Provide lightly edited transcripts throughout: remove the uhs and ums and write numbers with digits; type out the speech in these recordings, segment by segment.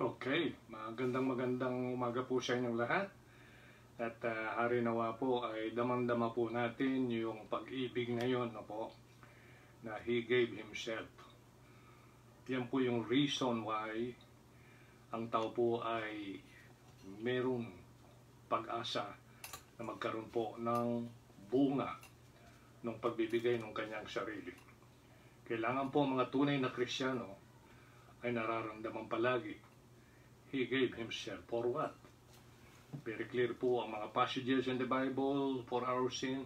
Okay, magandang umaga po sa inyong lahat. At hari nawa po ay damang-dama po natin yung pag-ibig ngayon po, na He gave Himself. Yan po yung reason why ang tao po ay merong pag-asa na magkaroon po ng bunga ng pagbibigay ng kanyang sarili. Kailangan po mga tunay na Kristiyano ay nararamdaman palagi He gave Himself. For what? Very clear po ang mga passages in the Bible for our sin.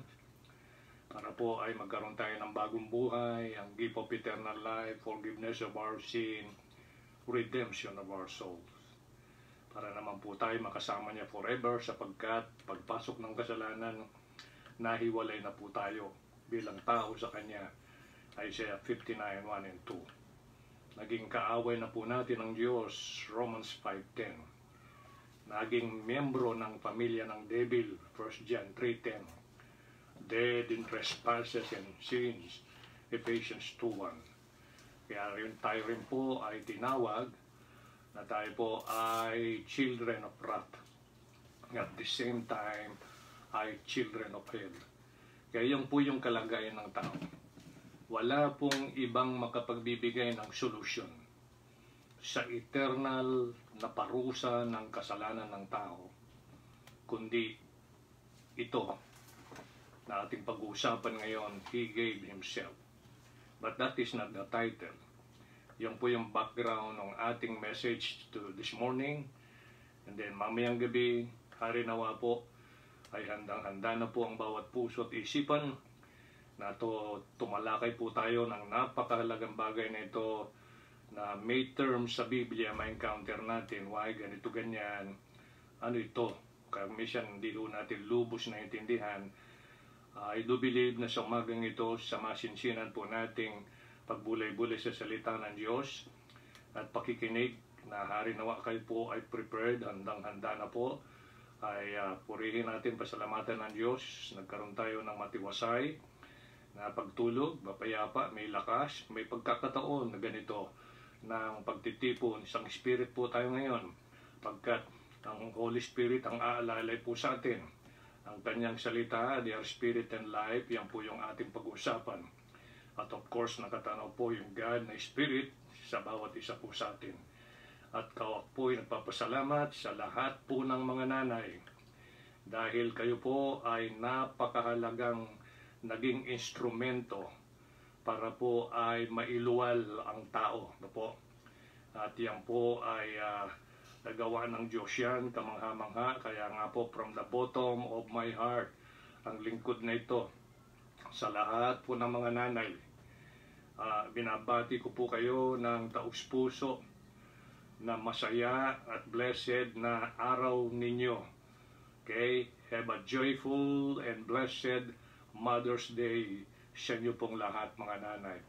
Para po ay magkaroon tayo ng bagong buhay, ang gift of eternal life, forgiveness of our sin, redemption of our souls. Para naman po tayo makasama niya forever sapagkat pagpasok ng kasalanan, nahiwalay na po tayo bilang tao sa Kanya. Isaiah 59:1 and 2. Naging kaaway na po natin ang Diyos, Romans 5:10. Naging miyembro ng pamilya ng Devil, 1 John 3:10. Dead in trespasses and sins, Ephesians 2:1. Kaya tayo rin po ay tinawag na tayo po ay children of wrath. At the same time, ay children of hell. Kaya yun po yung kalagayan ng tao. Wala pong ibang makapagbibigay ng solusyon sa eternal na parusa ng kasalanan ng tao, kundi ito na ating pag-uusapan ngayon, He gave Himself. But that is not the title. Yan po yung background ng ating message to this morning. And then mamayang gabi, hari nawa po, ay handang-handa na po ang bawat puso at isipan na tumalakay po tayo ng napakahalagang bagay na ito na may term sa Biblia, ma-encounter natin, why ganito ganyan, ano ito. Kaya minsan hindi po natin lubos na intindihan. I do believe na sa umagang ito, sa masinsinan po nating pagbulay-bulay sa salita ng Diyos at pakikinig na hari nawa kayo po ay prepared, handang-handa na po, ay purihin natin, pasalamatan ng Diyos. Nagkaroon tayo ng matiwasay na pagtulog, mapayapa, may lakas, may pagkakataon na ganito ng pagtitipon. Isang spirit po tayo ngayon, pagkat ang Holy Spirit ang aalalay po sa atin. Ang kanyang salita, they are spirit and life, yan po yung ating pag-uusapan. At of course, nakatanaw po yung God na Spirit sa bawat isa po sa atin. At kawak po ay nagpapasalamat sa lahat po ng mga nanay dahil kayo po ay napakahalagang naging instrumento para po ay mailuwal ang tao. Po. At yan po ay nagawa ng Diyos yan, kamangha-mangha. Kaya nga po, from the bottom of my heart, ang lingkod na ito sa lahat po ng mga nanay. Binabati ko po kayo ng taus-puso na masaya at blessed na araw ninyo. Okay? Have a joyful and blessed Mother's Day sa inyo pong lahat, mga nanay.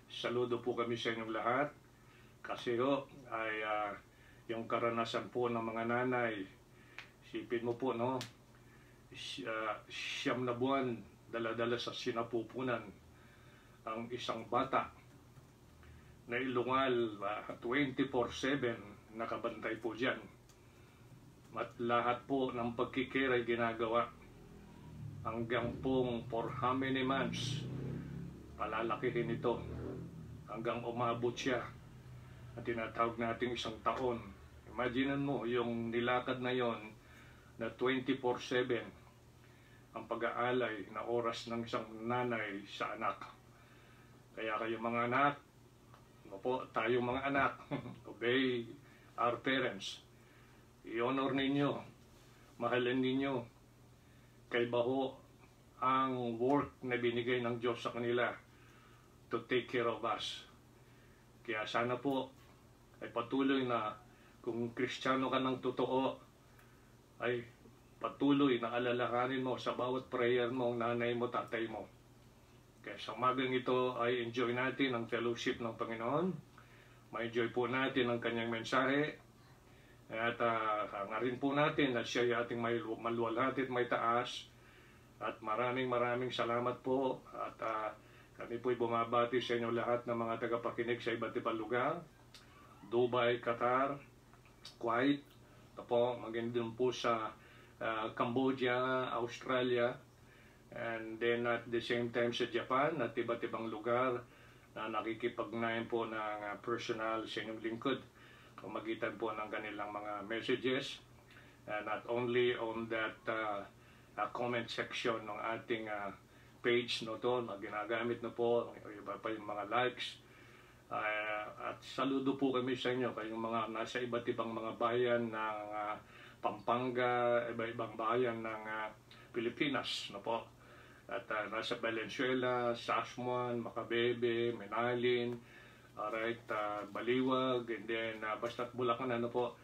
Saludo po kami sa inyong lahat kasi ay yung karanasan po ng mga nanay, isipin mo po, no? Siyam na buwan dala-dala sa sinapupunan ang isang bata na ilungal 24/7 nakabantay po dyan. At lahat po ng pagkikira ay ginagawa hanggang pong for how many months palalakihin ito hanggang umabot siya at tinatawag natin isang taon. Imagine mo yung nilakad na yon na 24/7 ang pag-aalay na oras ng isang nanay sa anak. Kaya kayo mga anak, po, tayong mga anak, obey our parents. I-honor ninyo, mahalin ninyo. Kay baho ang work na binigay ng Diyos sa kanila to take care of us. Kaya sana po ay patuloy na kung Kristiyano ka ng totoo, ay patuloy na alalahanin mo sa bawat prayer mo ang nanay mo, tatay mo. Kaya sa umagang ito ay enjoy natin ang fellowship ng Panginoon. Ma-enjoy po natin ang kanyang mensahe. At hangarin po natin na siya ay ating maluwalhati at may taas. At maraming salamat po. At kami po'y bumabati sa inyo lahat ng mga tagapakinig sa iba't ibang lugar. Dubai, Qatar, Kuwait, ito po, maganda po sa Cambodia, Australia, and then at the same time sa Japan at iba't ibang lugar na nakikipagnayan po ng personal sa inyong lingkod magitan po ng kanilang mga messages, not only on that comment section ng ating page no to na ginagamit na po, iba pa yung mga likes, at saludo po kami sa inyo kayong mga nasa iba't ibang mga bayan ng Pampanga, iba-ibang bayan ng Pilipinas no po, at nasa Valenzuela, Sasmuan, Macabebe, Menalin, alright, Baliwag, and then basta't Bulacan ano po,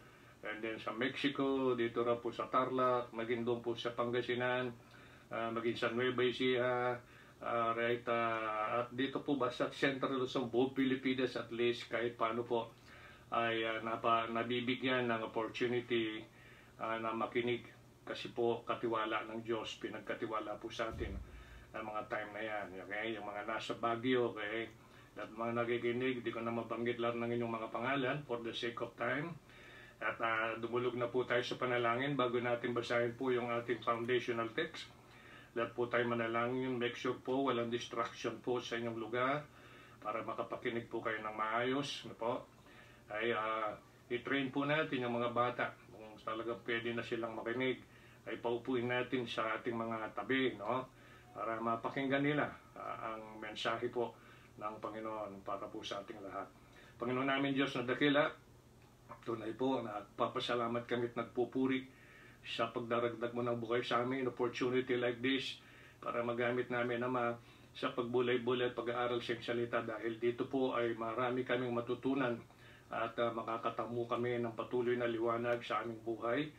and then sa Mexico, dito ra po sa Tarlac, maging doon po sa Pangasinan, maging sa Nueva Ecija, right, at dito po basta Central Luzon, buong Pilipinas at least kahit paano po ay nabibigyan ng opportunity na makinig kasi po katiwala ng Diyos, pinagkatiwala po sa atin ang mga time na yan, okay? Yung mga nasa Baguio, okay? At mga nakikinig, di ko na mabanggit lang ng inyong mga pangalan for the sake of time. At dumulog na po tayo sa panalangin bago natin basahin po yung ating foundational text. Lahat po tayo manalangin, make sure po walang distraction po sa inyong lugar para makapakinig po kayo ng maayos. Ano po? Ay i-train po natin yung mga bata kung talagang pwede na silang makinig, ay paupuin natin sa ating mga tabi, no? Para mapakinggan nila ang mensahe po ng Panginoon para po sa ating lahat. Panginoon namin Diyos na dakila, tunay po, nagpapasalamat kami at nagpupuri sa pagdaragdag mo ng buhay sa amin, opportunity like this, para magamit namin Ama sa pagbulay-bulay at pag-aaral sa salita, dahil dito po ay marami kaming matutunan at makakatamo kami ng patuloy na liwanag sa aming buhay.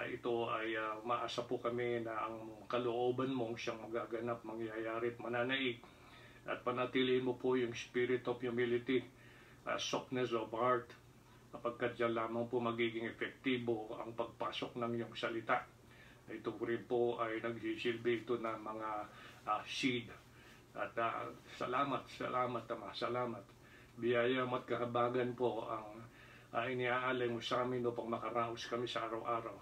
Ito ay maasa po kami na ang kalooban mong siyang magaganap, mangyayari at mananaig, at panatiliin mo po yung spirit of humility, softness of heart, kapagkat dyan lamang po magiging epektibo ang pagpasok ng iyong salita. Ito rin po ay nagsisilbi ito ng mga seed. At salamat, Ama, salamat. Biyaya mo at kahabagan po ang iniaalay mo sa amin upang makaraos kami sa araw-araw.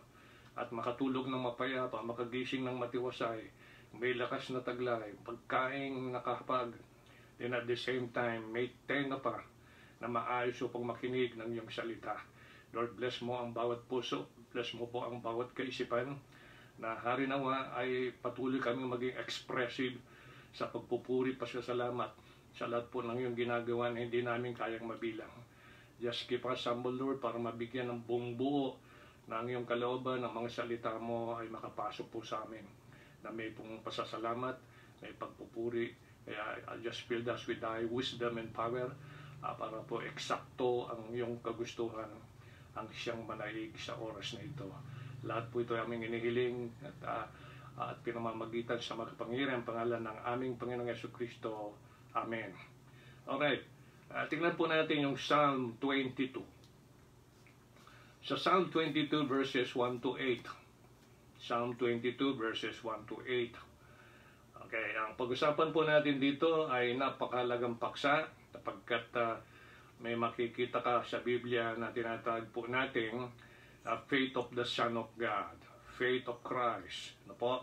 At makatulog ng mapayapa, makagising ng matiwasay, may lakas na taglay, pagkaing nakahapag, then at the same time, may tenga pa na maayos upang makinig ng iyong salita. Lord, bless mo ang bawat puso, bless mo po ang bawat kaisipan, na hari nawa ay patuloy kami maging expressive sa pagpupuri, pasasalamat sa lahat po ng iyong ginagawa na hindi namin kayang mabilang. Just keep us humble, Lord, para mabigyan ng buong buo ng iyong kalooban, ng mga salita mo ay makapasok po sa amin, na may pong pasasalamat, may pagpupuri. Kaya just fill us with thy wisdom and power, para po eksakto ang iyong kagustuhan ang siyang manaig sa oras na ito. Lahat po ito ay aming inihiling at pinamamagitan sa makapangyarihan pangalan ng aming Panginoong Jesucristo. Amen. Alright, tingnan po natin yung Psalm 22. Sa Psalm 22 verses 1 to 8. Psalm 22 verses 1 to 8. Okay, ang pag-usapan po natin dito ay napakahalagang paksa, sapagkat may makikita ka sa Biblia na tinatawag po natin faith of the Son of God, faith of Christ. Ano po?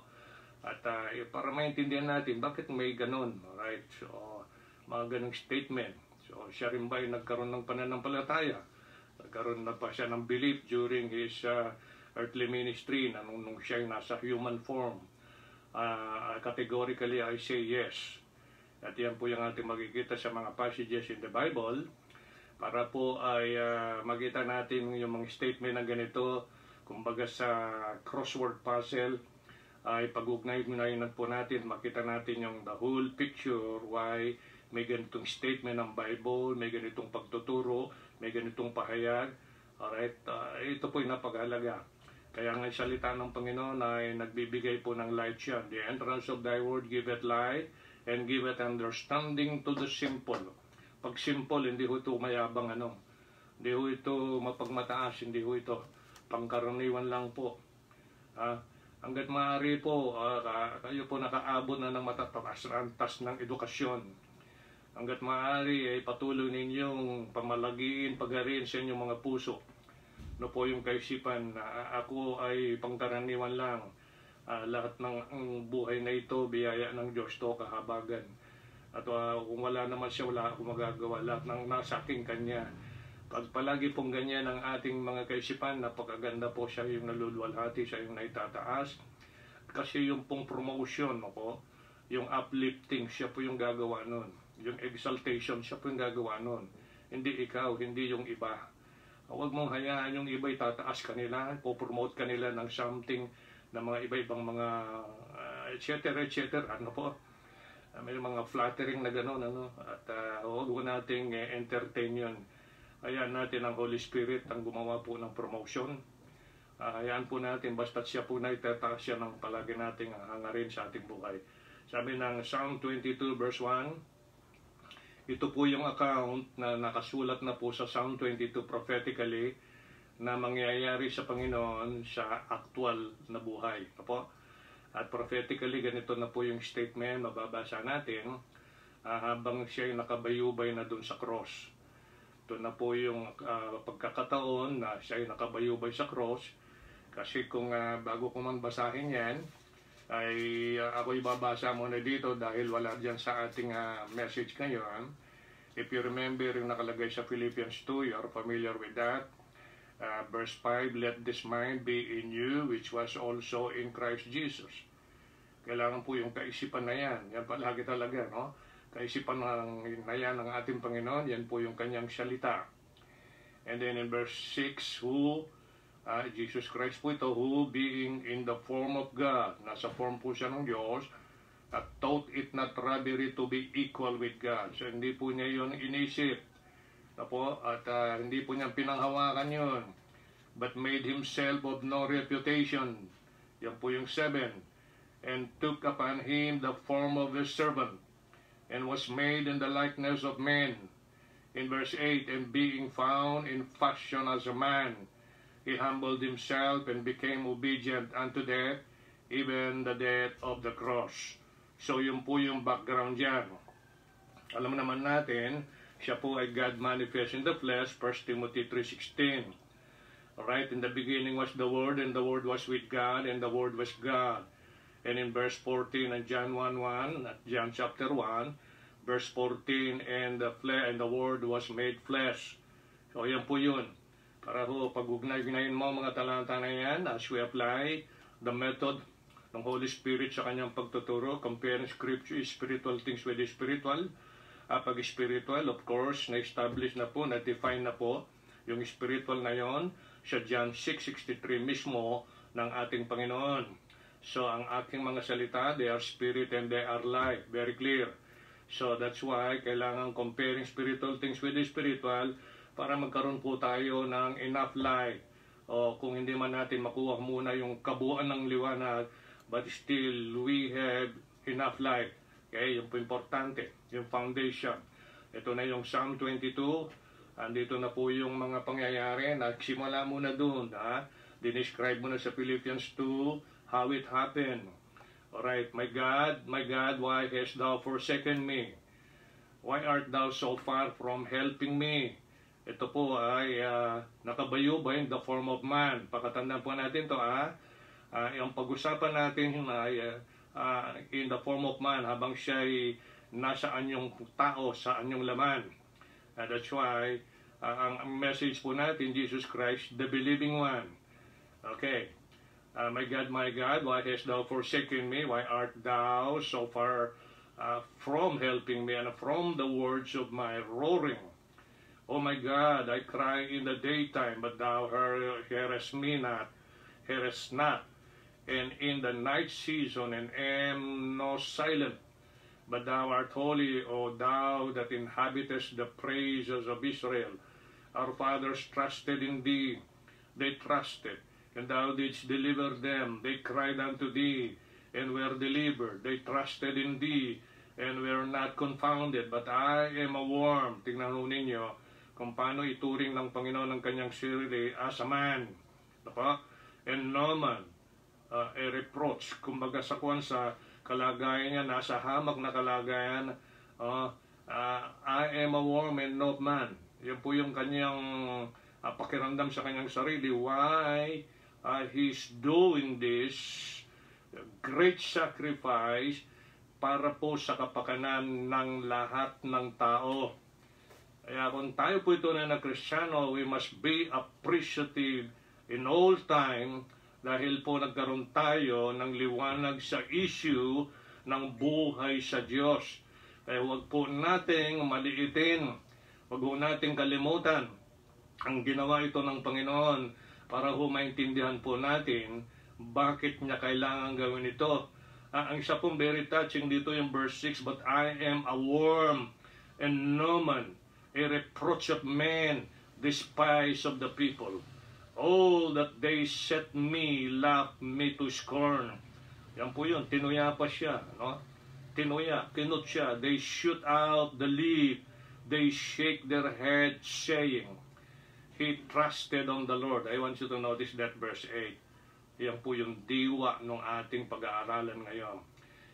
At para maintindihan natin bakit may ganun, right? So, mga ganung statement. So, siya rin ba ay nagkaroon ng pananampalataya? Nagkaroon na pa siya ng belief during his earthly ministry na nung siya nasa human form? Categorically, I say yes. At yan po yung ating makikita sa mga passages in the Bible, para po ay makita natin yung mga statement na ganito. Kumbaga sa crossword puzzle, ay pag-ugnay-ugnayan po natin, makita natin yung the whole picture, why may ganitong statement ng Bible, may ganitong pagtuturo, may ganitong pahayag. Alright, ito po yung napakahalaga. Kaya nga salita ng Panginoon ay nagbibigay po ng light yan. The entrance of thy word giveth light, and giveth understanding to the simple. Pag simple, hindi ho ito mayabang hindi ho ito mapagmataas, hindi ho ito pangkaraniwan lang po. Hanggat maaari po, kayo po nakaabot na ng matataas na antas ng edukasyon. Hanggat maaari ay patuloy ninyong pamalagiin, paghariin sa inyong mga puso no po yung kaisipan na ako ay pangkaraniwan lang. Lahat ng buhay na ito, biyaya ng Diyos to, kahabagan. At kung wala naman siya, wala akong magagawa. Lahat ng nasa aking Kanya. Pag palagi pong ganyan ang ating mga kaisipan, napakaganda po, siya yung naluluwalhati, siya yung naitataas. Kasi yung pong promotion, no po, yung uplifting, siya po yung gagawa nun. Yung exaltation, siya po yung gagawa nun. Hindi ikaw, hindi yung iba. Huwag mong hayaan yung iba itataas kanila, po-promote kanila ng something na mga iba-ibang mga etc. Ano po? May mga flattering na gano'n, ano? At huwag nating entertain yun. Hayaan natin ang Holy Spirit ang gumawa po ng promotion. Hayaan po natin, basta't siya po na itataas siya ng palagi nating hangarin sa ating buhay. Sabi ng Psalm 22 verse 1, ito po yung account na nakasulat na po sa Psalm 22 prophetically na mangyayari sa Panginoon sa actual na buhay. Apo? At prophetically, ganito na po yung statement, mababasa natin habang siya ay nakabayubay na dun sa cross. Ito na po yung pagkakataon na siya ay nakabayubay sa cross. Kasi kung bago ko man basahin yan, ay ako ibabasa muna dito dahil wala dyan sa ating message ngayon. If you remember yung nakalagay sa Philippians 2, you are familiar with that. Verse 5, let this mind be in you, which was also in Christ Jesus. Kailangan po yung kaisipan na yan. Yan palagi talaga, no? Kaisipan na yan ng ating Panginoon, yan po yung kanyang salita. And then in verse 6, who, Jesus Christ po ito, who being in the form of God, nasa form po siya ng Diyos, thought it not robbery to be equal with God. So hindi po niya yun inisip. At hindi po niya pinanghawakan yun. But made himself of no reputation. Yan po yung 7. And took upon him the form of a servant. And was made in the likeness of men. In verse 8, and being found in fashion as a man, he humbled himself and became obedient unto death, even the death of the cross. So yun po yung background dyan. Alam naman natin, siya po ay God manifest in the flesh, 1 Timothy 3:16. Alright, in the beginning was the Word, and the Word was with God, and the Word was God. And in verse 14 and John 1:1, John chapter 1, verse 14, and the Word was made flesh. So yan po yun. Para ho, pag-ugnay-gnayin mo mga talanta na yan, as we apply the method ng Holy Spirit sa kanyang pagtuturo, comparing Scripture, spiritual things with the spiritual. Pag spiritual, of course, na-establish na po, na-define na po yung spiritual na yon sa John 6:63 mismo ng ating Panginoon. So, ang aking mga salita, they are spirit and they are life. Very clear. So, that's why kailangan comparing spiritual things with the spiritual para magkaroon po tayo ng enough light. O kung hindi man natin makuha muna yung kabuuan ng liwanag, but still we have enough light. Okay, yung po importante, yung foundation. Ito na yung Psalm 22. Andito na po yung mga pangyayari. Nagsimula muna doon. Dinescribe mo na sa Philippians 2 how it happened. Alright, my God, why hast thou forsaken me? Why art thou so far from helping me? Ito po ay nakabayubay in the form of man. Pakatandaan po natin ito. Yung pag-usapan natin ay in the form of man habang siya ay nasa anyong tao, sa anyong laman. That's why ang message po natin, Jesus Christ, the believing one. Okay. My God, why hast thou forsaken me? Why art thou so far from helping me and from the words of my roaring? Oh my God, I cry in the daytime, but thou hearest me not, hearest not. And in the night season, and am no silent. But thou art holy, O thou that inhabitest the praises of Israel. Our fathers trusted in thee, they trusted, and thou didst deliver them. They cried unto thee, and were delivered. They trusted in thee, and were not confounded. But I am a worm. Tingnan mo ninyo kung paano ituring ng Panginoon ng kanyang sarili as a man. And no man, a reproach. Kumbaga sa kalagayan niya, nasa hamak na kalagayan, I am a worm and not man. Yan po yung kanyang pakiramdam sa kanyang sarili why he's doing this great sacrifice para po sa kapakanan ng lahat ng tao. Kaya kung tayo po ito na Kristiyano, we must be appreciative in all time dahil po nagkaroon tayo ng liwanag sa issue ng buhay sa Diyos. Kaya huwag po nating maliitin, huwag po nating kalimutan ang ginawa ito ng Panginoon para ho maintindihan po natin bakit niya kailangan gawin ito. Ang isa pong very touching dito yung verse 6, but I am a worm and no man, a reproach of men, despise of the people. All that they set me, laugh me to scorn. Yan po yun, tinuya pa siya. No? Tinuya, kinut siya. They shoot out the leaf, they shake their head, saying, he trusted on the Lord. I want you to notice that verse 8. Yan po yung diwa ng ating pag-aaralan ngayon.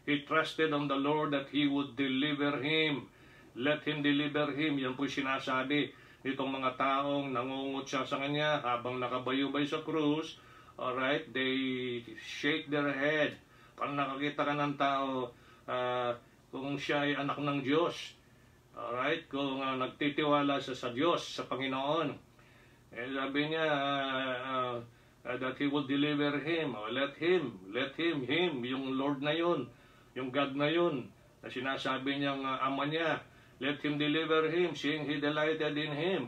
He trusted on the Lord that He would deliver him. Let Him deliver him. Yan po sinasabi nitong mga taong nangungot siya sa Kanya habang nakabayubay sa krus. Alright, they shake their head. Pag nakakita ka ng tao, kung siya ay anak ng Diyos, alright, kung nagtitiwala sa Diyos, sa Panginoon, sabi niya, that He will deliver him. Let him, yung Lord na yun, yung God na yun, na sinasabi niyang ama niya, let Him deliver him, seeing He delighted in him.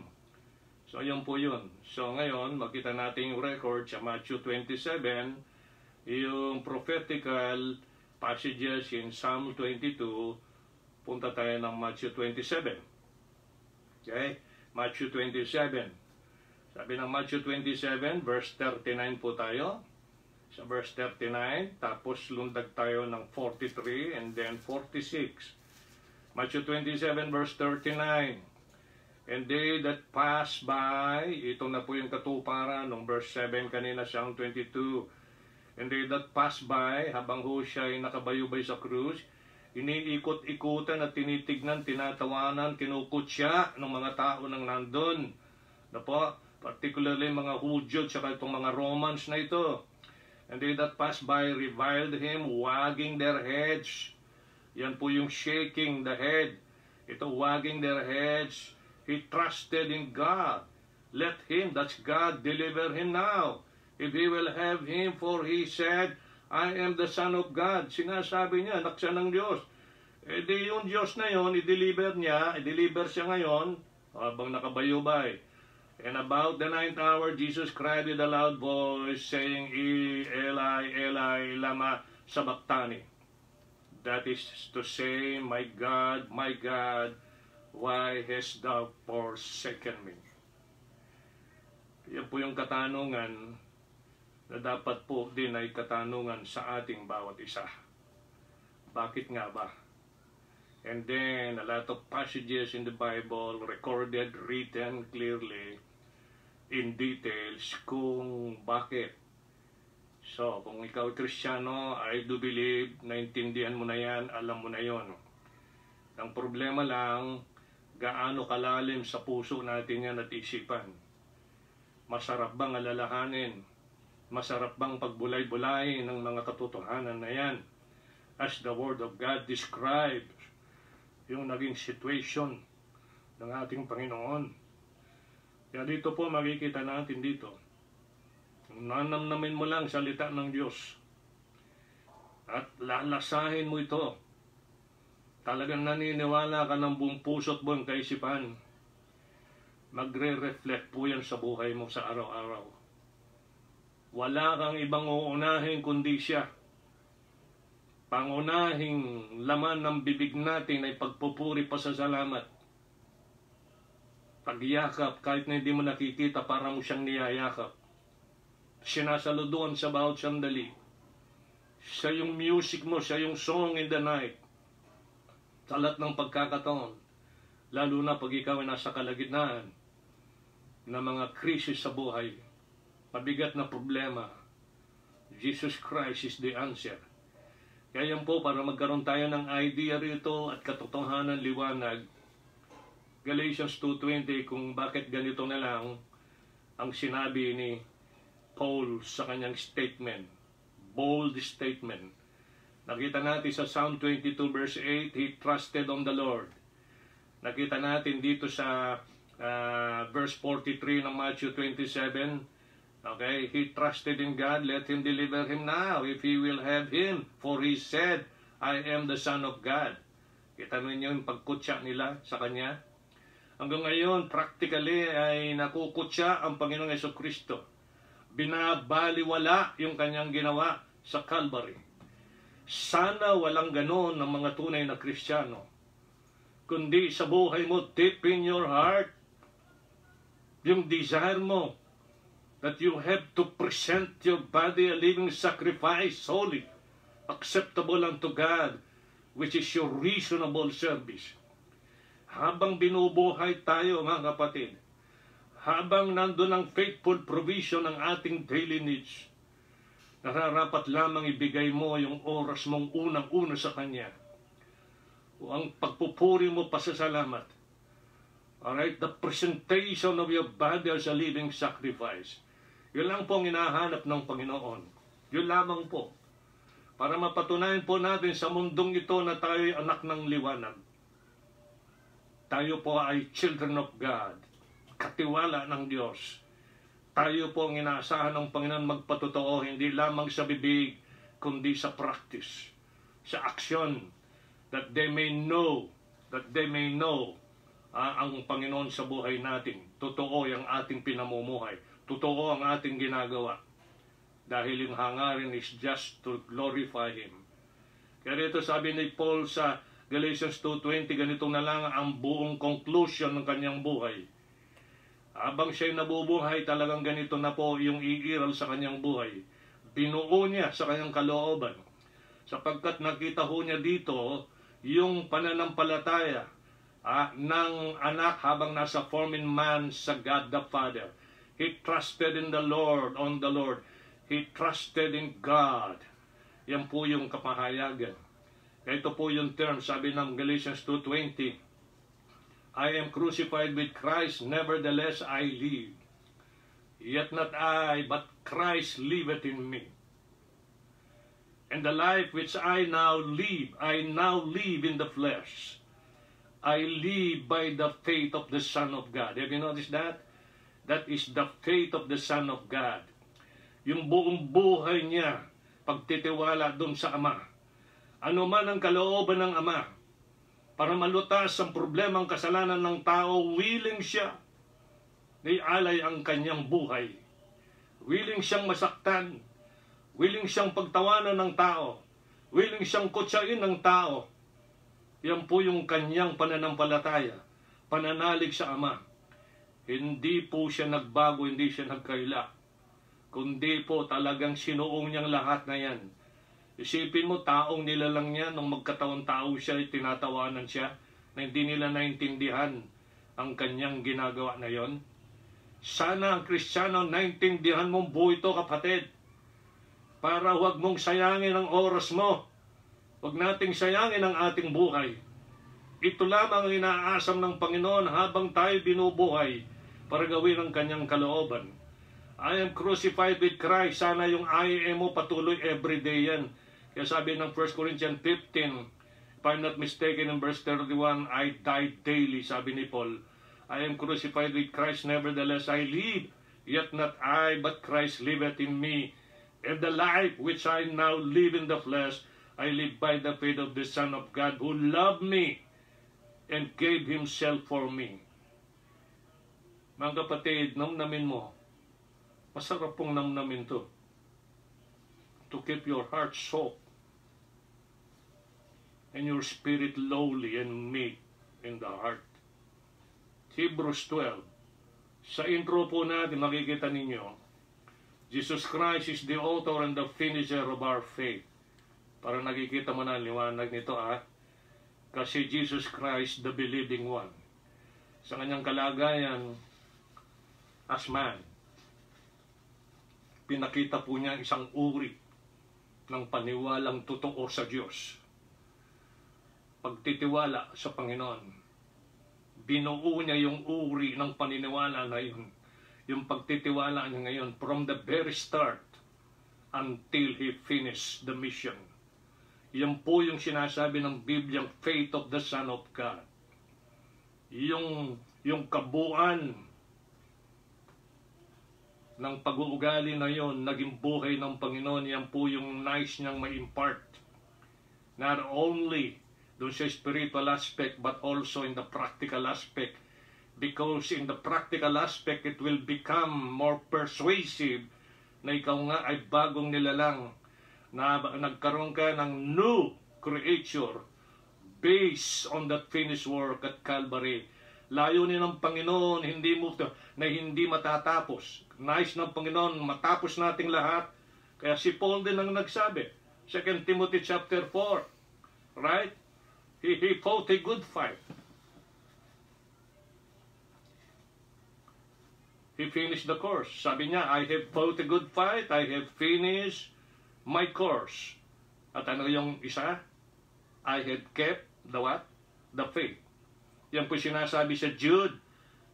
So, yun po yun. So, ngayon, makita natin yung record sa Matthew 27, yung prophetical passages in Psalm 22, punta tayo ng Matthew 27. Okay? Matthew 27. Sabi ng Matthew 27, verse 39 po tayo. Sa verse 39, tapos lundag tayo ng 43 and then 46. Matthew 27, verse 39. And they that pass by, ito na po yung katuparan ng verse 7 kanina siyang 22. And they that pass by, habang ho siya ay nakabayubay sa krus, iniikot-ikutan at tinitignan, tinatawanan, kinukutya ng mga tao nang nandun. Na po, particularly mga Hudyo at itong mga Romans na ito. And they that passed by reviled him, wagging their heads. Yan po yung shaking the head. Ito, wagging their heads. He trusted in God. Let him, that's God, deliver him now. If he will have him, for he said, I am the Son of God. Sinasabi niya, anak siya ng Diyos. E di yung Diyos na yon, i-deliver siya ngayon, habang nakabayubay. And about the 9th hour, Jesus cried with a loud voice, saying, Eli, Eli, lama sabachthani. That is to say, my God, why hast thou forsaken me? Yan po yung katanungan na dapat po din ay katanungan sa ating bawat isa. Bakit nga ba? And then, a lot of passages in the Bible recorded, written clearly, in details kung bakit. So, kung ikaw Kristiyano, I do believe, naintindihan mo na yan, alam mo na yon. Ang problema lang, gaano kalalim sa puso natin yan at isipan. Masarap bang alalahanin? Masarap bang pagbulay-bulayin ng mga katotohanan na yan? As the Word of God describes yung naging situation ng ating Panginoon. Kaya dito po makikita natin dito, nanamnamin mo lang salita ng Diyos at lalasahin mo ito. Talagang naniniwala ka ng buong puso at buong kaisipan. Magre-reflect po yan sa buhay mo sa araw-araw. Wala kang ibang uunahin kundi siya. Pangunahing laman ng bibig natin ay pagpupuri pa sa salamat. Pagyakap, kahit na hindi mo nakikita, para mo siyang niyayakap. Sinasaluduan sa bawat sandali. Siya yung music mo, siya yung song in the night. Sa lahat ng pagkakataon. Lalo na pag ikaw ay nasa kalagitnaan ng mga krisis sa buhay. Mabigat na problema. Jesus Christ is the answer. Kaya yan po, para magkaroon tayo ng idea rito at katotohanan liwanag, Galatians 2:20, kung bakit ganito na lang, ang sinabi ni Paul sa kanyang statement, bold statement. Nakita natin sa Psalm 22 verse 8, he trusted on the Lord. Nakita natin dito sa verse 43 ng Matthew 27, okay, he trusted in God, let him deliver him now if he will have him, for he said, I am the Son of God. Kita ninyo yung pagkutsa nila sa kanya. Hanggang ngayon, practically ay nakukutsa ang Panginoong Jesucristo. Binabaliwala yung kanyang ginawa sa Calvary. Sana walang ganon ng mga tunay na Kristiyano. Kundi sa buhay mo, deep in your heart, yung desire mo, that you have to present your body a living sacrifice, holy, acceptable unto God, which is your reasonable service. Habang binubuhay tayo, mga kapatid, habang nandun ang faithful provision ng ating daily needs, nararapat lamang ibigay mo yung oras mong unang-una sa Kanya. O ang pagpupuri mo, pasasalamat. Alright, the presentation of your body as a living sacrifice. Yun lang po ang hinahanap ng Panginoon. Yun lamang po. Para mapatunayan po natin sa mundong ito na tayo ay anak ng liwanag. Tayo po ay children of God. Katiwala ng Diyos. Tayo po ang inaasahan ng Panginoon magpatotoo, hindi lamang sa bibig, kundi sa practice, sa aksyon, that they may know ang Panginoon sa buhay natin. Totoo yung ating pinamumuhay. Totoo ang ating ginagawa. Dahil yung hangarin is just to glorify Him. Kaya dito sabi ni Paul sa Galatians 2:20, ganito na lang ang buong conclusion ng kanyang buhay. Habang siya'y nabubuhay, talagang ganito na po yung iiral sa kanyang buhay. Binuo niya sa kanyang kalooban. Sapagkat nakita ho niya dito yung pananampalataya ng anak habang nasa forming man sa God the Father. He trusted in the Lord, on the Lord. He trusted in God. Yan po yung kapahayagan. Ito po yung term, sabi ng Galatians 2:20, I am crucified with Christ, nevertheless I live. Yet not I, but Christ liveth in me. And the life which I now live in the flesh. I live by the faith of the Son of God. Have you noticed that? That is the faith of the Son of God. Yung buong buhay niya, pagtitiwala doon sa Ama. Ano man ang kalooban ng Ama, para malutas ang problemang kasalanan ng tao, willing siya na ialay ang kanyang buhay. Willing siyang masaktan. Willing siyang pagtawanan ng tao. Willing siyang kutsain ng tao. Yan po yung kanyang pananampalataya. Pananalig sa Ama. Hindi po siya nagbago, hindi siya nagkaila. Kundi po talagang sinuong niyang lahat na yan. Isipin mo, taong nilalang niya, nung magkataon tao siya, tinatawanan siya, na hindi nila naintindihan ang kanyang ginagawa na yon. Sana ang Kristiyano, naintindihan mong buhay ito, kapatid. Para huwag mong sayangin ang oras mo. Huwag nating sayangin ang ating buhay. Ito lamang ang inaasam ng Panginoon habang tayo binubuhay para gawin ang kanyang kalooban. I am crucified with Christ. Sana yung I am mo patuloy everyday yan. Kaya sabi ng 1 Corinthians 15, if I'm not mistaken, in verse 31, I die daily, sabi ni Paul. I am crucified with Christ, nevertheless I live. Yet not I, but Christ liveth in me. And the life which I now live in the flesh, I live by the faith of the Son of God, who loved me and gave Himself for me. Mga kapatid, namnamin mo. Masarap pong namnamin to. To keep your heart soft and your spirit lowly and meek in the heart. Hebrews 12. Sa intro po natin, makikita ninyo, Jesus Christ is the author and the finisher of our faith. Para nakikita mo na liwanag nito, kasi Jesus Christ, the believing one. Sa kanyang kalagayan, as man, pinakita po niya isang uri ng paniwalang totoo sa Diyos. Pagtitiwala sa Panginoon. Binuo niya yung uri ng paniniwala na yun. yung pagtitiwala niya ngayon from the very start until he finished the mission. Yan po yung sinasabi ng Bibliang faith of the Son of God. Yung kabuuan ng pag-uugali na yon, naging buhay ng Panginoon, yan po yung nice niyang ma-impart. Not only doon sa spiritual aspect, but also in the practical aspect. Because in the practical aspect, it will become more persuasive na ikaw nga ay bagong nilalang, na nagkaroon ka ng new creature based on that finished work at Calvary. Layunin ng Panginoon na hindi matatapos. Nais ng Panginoon matapos nating lahat. Kaya si Paul din ang nagsabi, 2 Timothy chapter 4, right? He fought a good fight. He finished the course. Sabi niya, I have fought a good fight, I have finished my course. At ano yung isa? I have kept the what? The faith. Yan po sinasabi sa Jude,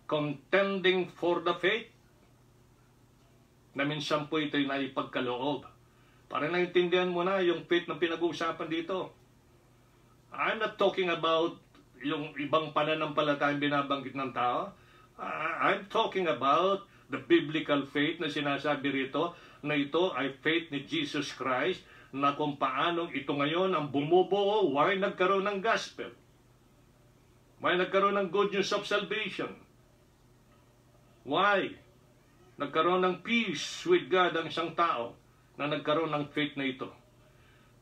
contending for the faith, na minsan po ito'y naipagkaloob. Para naintindihan mo na yung faith na pinag-uusapan dito. I'm not talking about yung ibang pananampalatayang binabanggit ng tao. I'm talking about the biblical faith na sinasabi rito, na ito ay faith ni Jesus Christ, na kung paanong ito ngayon ang bumubuo, why nagkaroon ng gospel? Why nagkaroon ng good news of salvation? Why nagkaroon ng peace with God ang isang tao na nagkaroon ng faith na ito?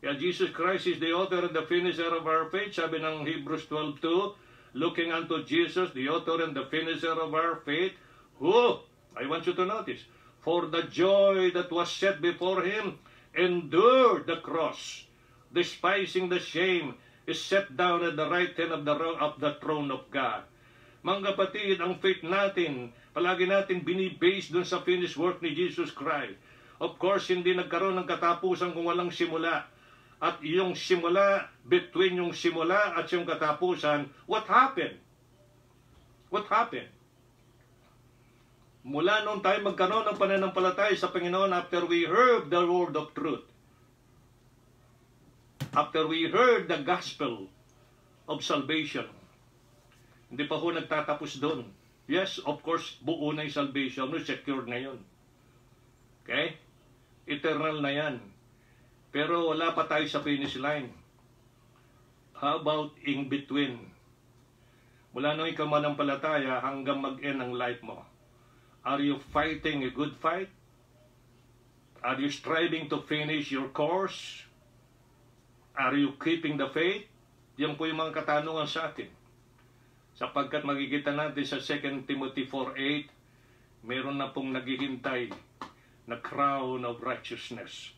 Kaya Jesus Christ is the author and the finisher of our faith. Sabi ng Hebrews 12:2, looking unto Jesus, the author and the finisher of our faith, who, I want you to notice, for the joy that was set before him, endured the cross, despising the shame, is set down at the right hand of the throne of God. Mga kapatid, ang faith natin, palagi natin binibase dun sa finished work ni Jesus Christ. Of course, hindi nagkaroon ng katapusan kung walang simula. At yung simula, between yung simula at yung katapusan, what happened? What happened? Mula noon tayo magkaroon ng pananampalataya sa Panginoon after we heard the word of truth. After we heard the gospel of salvation. Hindi pa ho nagtatapos doon. Yes, of course, buo na yung salvation, secure na yun. Okay? Eternal na yan. Pero wala pa tayo sa finish line. How about in between? Mula nung ikaw manampalataya hanggang mag-end ang life mo. Are you fighting a good fight? Are you striving to finish your course? Are you keeping the faith? Yan po yung mga katanungan sa atin. Sapagkat makikita natin sa 2 Timothy 4:8, meron na pong naghihintay na crown of righteousness.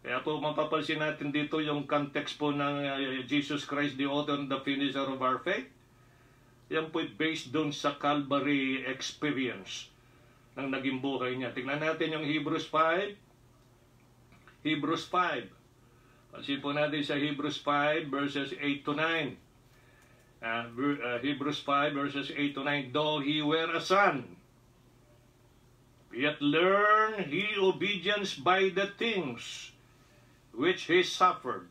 Kaya po mapapansin natin dito yung context po ng Jesus Christ, the author and the finisher of our faith. Yan po based doon sa Calvary experience ng naging buhay niya. Tingnan natin yung Hebrews 5. Hebrews 5. Pansin po natin sa Hebrews 5 verses 8 to 9. Hebrews 5 verses 8 to 9. Though he were a son, yet learn he obedience by the things which he suffered.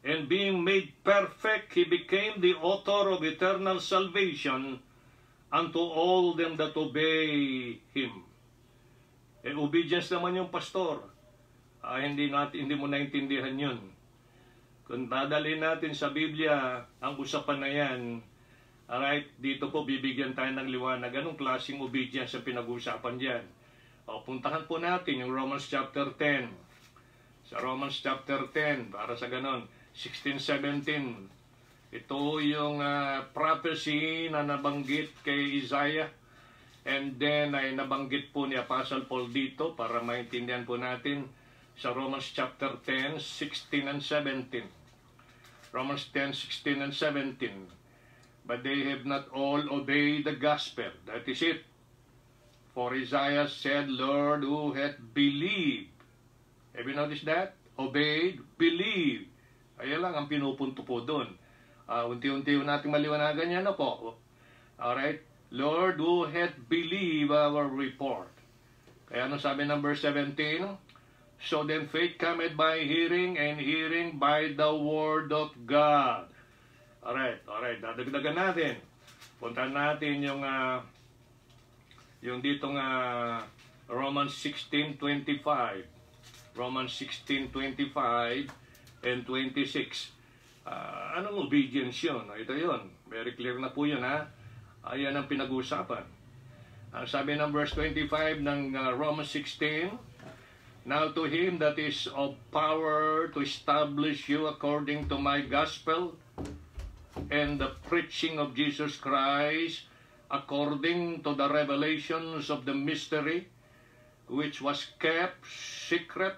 And being made perfect, he became the author of eternal salvation unto all them that obey him. Obedience naman yung pastor. Hindi mo naintindihan yun. Kung dadalhin natin sa Biblia, ang usapan na yan, alright, dito po bibigyan tayo ng liwanag. Anong klaseng obedience ang pinag-uusapan dyan? Puntahan po natin yung Romans chapter 10. Sa Romans chapter 10, para sa ganon, 16-17. Ito yung prophecy na nabanggit kay Isaiah. And then ay nabanggit po ni Apostle Paul dito para maintindihan po natin sa Romans chapter 10, 16 and 17. Romans 10, 16 and 17. But they have not all obeyed the gospel. That is it. For Isaiah said, Lord, who hath believed? Have you noticed that? Obeyed, believed. Kaya lang ang pinupunto po doon. Unti-unti natin maliwanagan yan na po. Alright? Lord, who hath believed our report. Kaya ano sabi ng verse 17? So then faith cometh by hearing, and hearing by the word of God. Alright. Dadagdagan natin. Puntahan natin yung ditong Romans 16:25. Romans 16:25 and 26. Anong obedience yun? Ito yun. Very clear na po yun, ha? Ayan ang pinag-uusapan. Ang sabi ng verse 25 ng Romans 16, now to him that is of power to establish you according to my gospel and the preaching of Jesus Christ, according to the revelations of the mystery, which was kept secret,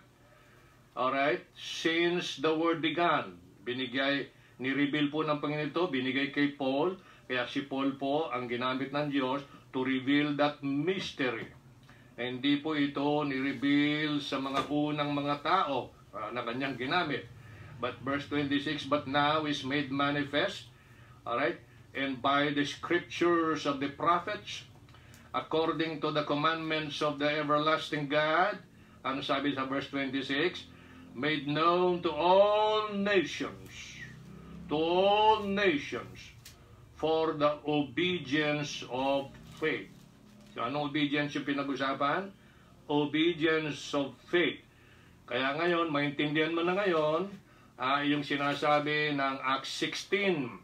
alright, since the world began. Ni-reveal po ng Panginoon ito, binigay kay Paul, kaya si Paul po ang ginamit ng Diyos to reveal that mystery. Hindi po ito ni-reveal sa mga unang mga tao na kanyang ginamit. But verse 26, but now is made manifest, alright, and by the scriptures of the prophets, according to the commandments of the everlasting God, ano sabi sa verse 26, made known to all nations, for the obedience of faith. So, anong obedience yung pinag-usapan? Obedience of faith. Kaya ngayon, maintindihan mo na ngayon, yung sinasabi ng Acts 16.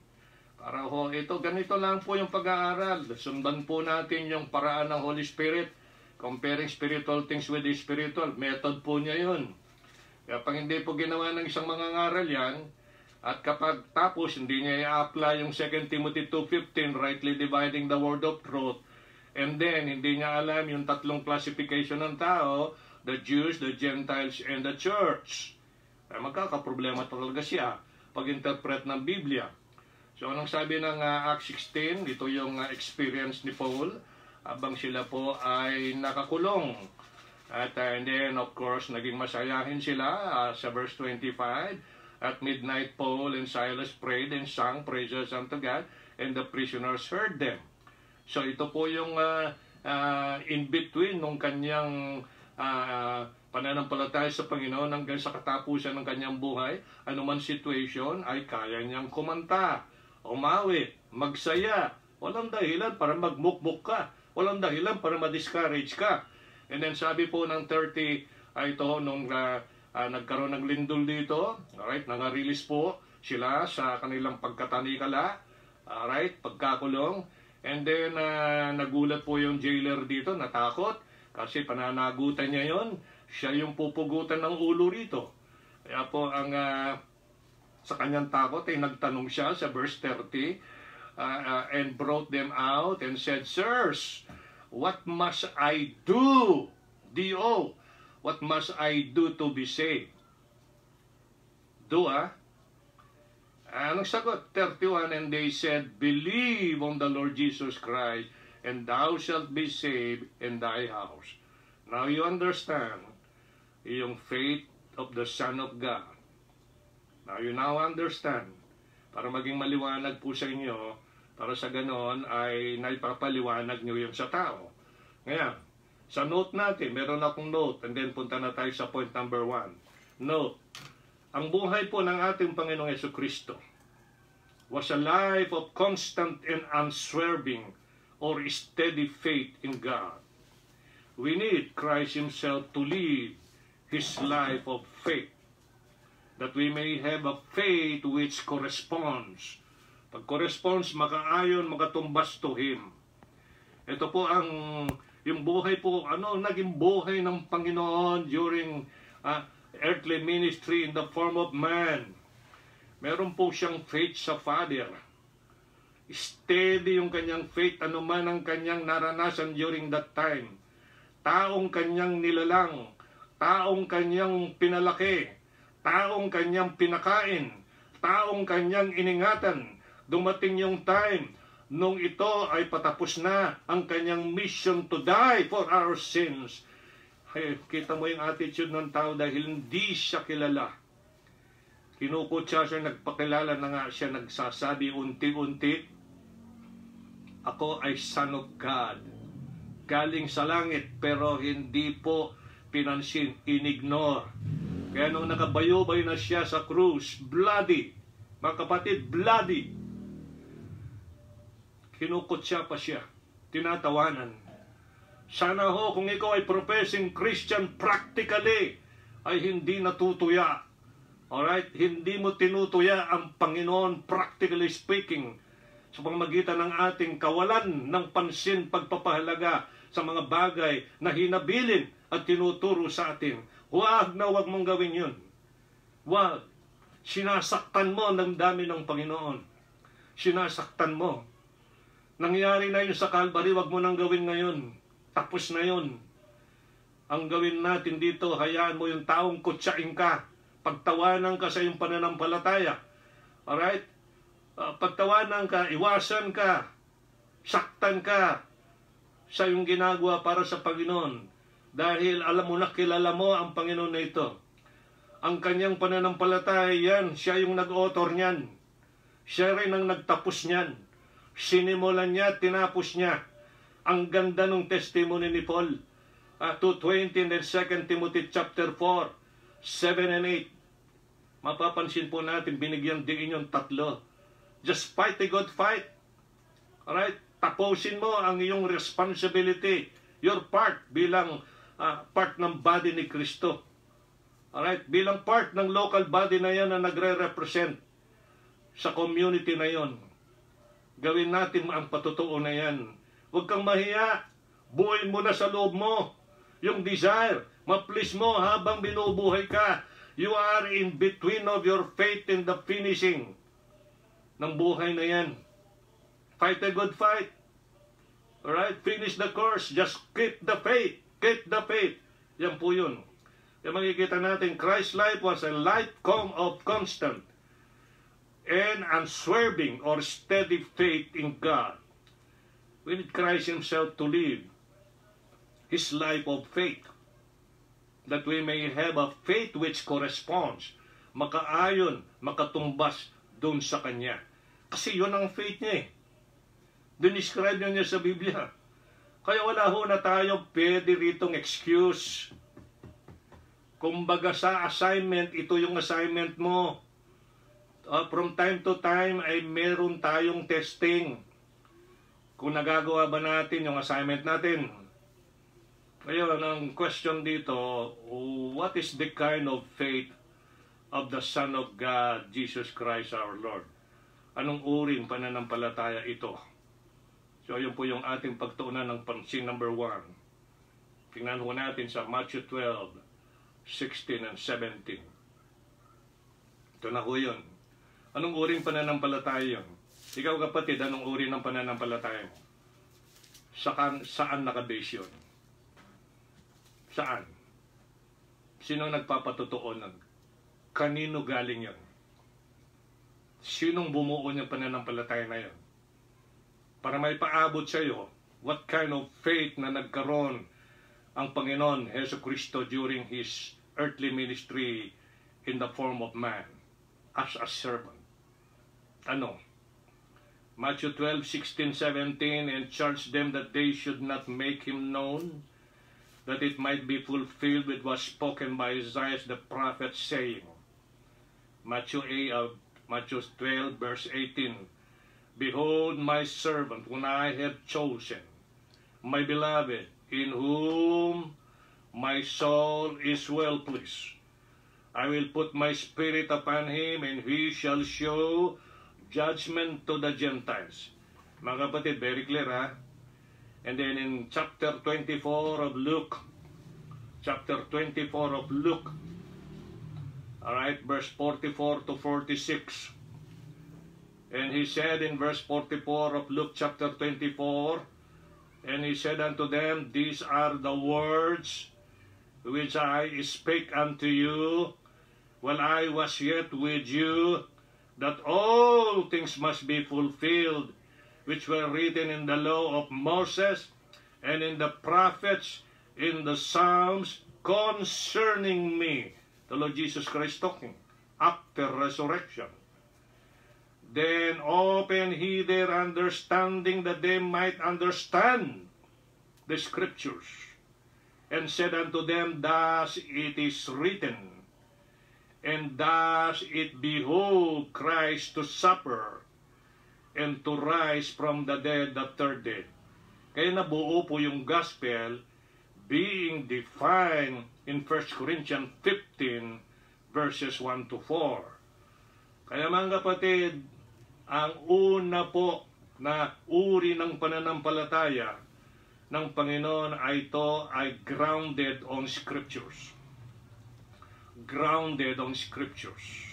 Para ho, ito, ganito lang po yung pag-aaral. Sundan po natin yung paraan ng Holy Spirit, comparing spiritual things with the spiritual. Method po niya yun. Kaya pag hindi po ginawa ng isang mangangaral yan, at kapag tapos hindi niya i-apply yung 2 Timothy 2:15, rightly dividing the word of truth, and then hindi niya alam yung tatlong classification ng tao, the Jews, the Gentiles, and the church, ay magkakaproblema talaga siya pag-interpret ng Biblia. So anong sabi ng Acts 16? Ito yung experience ni Paul habang sila po ay nakakulong. At and then of course naging masayahin sila sa verse 25. At midnight Paul and Silas prayed and sang praises unto God, and the prisoners heard them. So ito po yung in between nung kanyang pananampalataya sa Panginoon hanggang sa katapusan ng kanyang buhay. Anuman situation ay kaya niyang kumanta, umawit, magsaya. Walang dahilan para magmukmuk ka. Walang dahilan para ma-discourage ka. And then sabi po ng 30, ito nung nagkaroon ng lindol dito, alright, nang-release po sila sa kanilang pagkatanikala, alright, pagkakulong. And then nagulat po yung jailer dito, natakot kasi pananagutan niya yon, siya yung pupugutan ng ulo rito. Kaya po ang sa kanyang takot ay nagtanong siya sa verse 30, and brought them out and said, sirs, what must I do? D.O. What must I do to be saved? Anong sagot? 31, and they said, believe on the Lord Jesus Christ, and thou shalt be saved in thy house. Now you understand yung faith of the Son of God. Now you now understand. Para maging maliwanag po sa inyo, para sa ganon ay naipapaliwanag nyo yun sa tao. Ngayon, sa note natin, meron akong note, and then punta na tayo sa point number 1. Note, ang buhay po ng ating Panginoong Jesucristo was a life of constant and unswerving or steady faith in God. We need Christ Himself to live His life of faith, that we may have a faith which corresponds. Pag corresponds, makaayon, makatumbas to Him. Ito po yung buhay po, naging buhay ng Panginoon during earthly ministry in the form of man. Meron po siyang faith sa Father. Steady yung kanyang faith, anuman ang kanyang naranasan during that time. Taong kanyang nilalang, taong kanyang pinalaki, taong kanyang pinakain, taong kanyang iningatan. Dumating yung time nung ito ay patapos na ang kanyang mission to die for our sins. Hey, kita mo yung attitude ng tao dahil hindi siya kilala. Kinukot siya, nagpakilala na nga siya, nagsasabi unti-unti. Ako ay Son of God. Galing sa langit, pero hindi po pinansin, inignore. Kaya nung nakabayubay na siya sa krus, bloody, mga kapatid, bloody, kinukutsa pa siya, tinatawanan. Sana ho, kung ikaw ay professing Christian practically, ay hindi natutuya. Alright? Hindi mo tinutuya ang Panginoon, practically speaking, sa pamamagitan ng ating kawalan ng pansin, pagpapahalaga sa mga bagay na hinabilin at tinuturo sa atin. Huwag na huwag mong gawin yun. Huwag. Sinasaktan mo ng dami ng Panginoon. Sinasaktan mo. Nangyari na yun sa Calvary, huwag mo nang gawin ngayon. Tapos na yun. Ang gawin natin dito, hayaan mo yung taong kutsain ka. Pagtawanan ka sa iyong pananampalataya. Alright? Pagtawanan ka, iwasan ka, saktan ka sa iyong ginagawa para sa Panginoon. Dahil alam mo na, kilala mo ang Panginoon na ito. Ang kanyang pananampalataya yan, siya yung nag-author niyan. Siya rin ang nagtapos niyan. Sinimulan niya, tinapos niya. Ang ganda ng testimony ni Paul. 2:20 and 2 Timothy chapter 4, 7 and 8. Mapapansin po natin, binigyan din yung tatlo. Just fight a good fight. Alright? Tapusin mo ang iyong responsibility. Your part bilang part ng body ni Kristo. Alright? Bilang part ng local body na yan na nagre-represent sa community na yon. Gawin natin ang patutuo na yan. Huwag kang mahiya. Buuin mo na sa loob mo yung desire. Ma-please mo habang binubuhay ka. You are in between of your faith and the finishing ng buhay na yan. Fight a good fight. Alright? Finish the course. Just keep the faith. Keep the faith. Yan po yun. Yan makikita natin, Christ's life was a life of constant and unswerving or steady faith in God. We need Christ Himself to live His life of faith, that we may have a faith which corresponds, makaayon, makatumbas doon sa Kanya. Kasi yun ang faith niya eh. Dinescribe niya sa Biblia. Kaya wala ho na tayo pwede ritong excuse. Kumbaga sa assignment, ito yung assignment mo. From time to time ay meron tayong testing. Kung nagagawa ba natin yung assignment natin. Ngayon, ang question dito, what is the kind of faith of the Son of God, Jesus Christ our Lord? Anong uring pananampalataya ito? So, yun po yung ating pagtuunan ng pansin number 1. Tingnan po natin sa Matthew 12, 16 and 17. Ito na po yun. Anong uring pananampalataya yun? Ikaw kapatid, anong uri ng pananampalataya mo? Saan nakabase yun? Saan? Sino nagpapatotoo nun? Kanino galing yun? Sinong bumuo ng pananampalataya na yun? Para may paabot sa iyo, what kind of faith na nagkaroon ang Panginoon Hesus Kristo during His earthly ministry in the form of man, as a servant. Ano? Matthew 12, 16, 17, and charged them that they should not make Him known, that it might be fulfilled with what was spoken by Isaiah the prophet, saying, Matthew 12, verse 18, Behold my servant, whom I have chosen, my beloved, in whom my soul is well pleased. I will put my spirit upon him, and he shall show judgment to the Gentiles. Mga kapatid, very clear ha? And then in chapter 24 of Luke, alright, verse 44 to 46, and he said in verse 44 of Luke chapter 24, and he said unto them, These are the words which I spake unto you while I was yet with you, that all things must be fulfilled which were written in the law of Moses and in the prophets, in the Psalms, concerning me. The Lord Jesus Christ talking after resurrection. Then opened he their understanding that they might understand the Scriptures, and said unto them, Thus it is written, and thus it behoved Christ to suffer, and to rise from the dead the third day. Kaya nabuo po yung gospel being defined in 1 Corinthians 15 verses 1 to 4. Kaya mga kapatid, ang una po na uri ng pananampalataya ng Panginoon ay ito ay grounded on Scriptures. Grounded on Scriptures.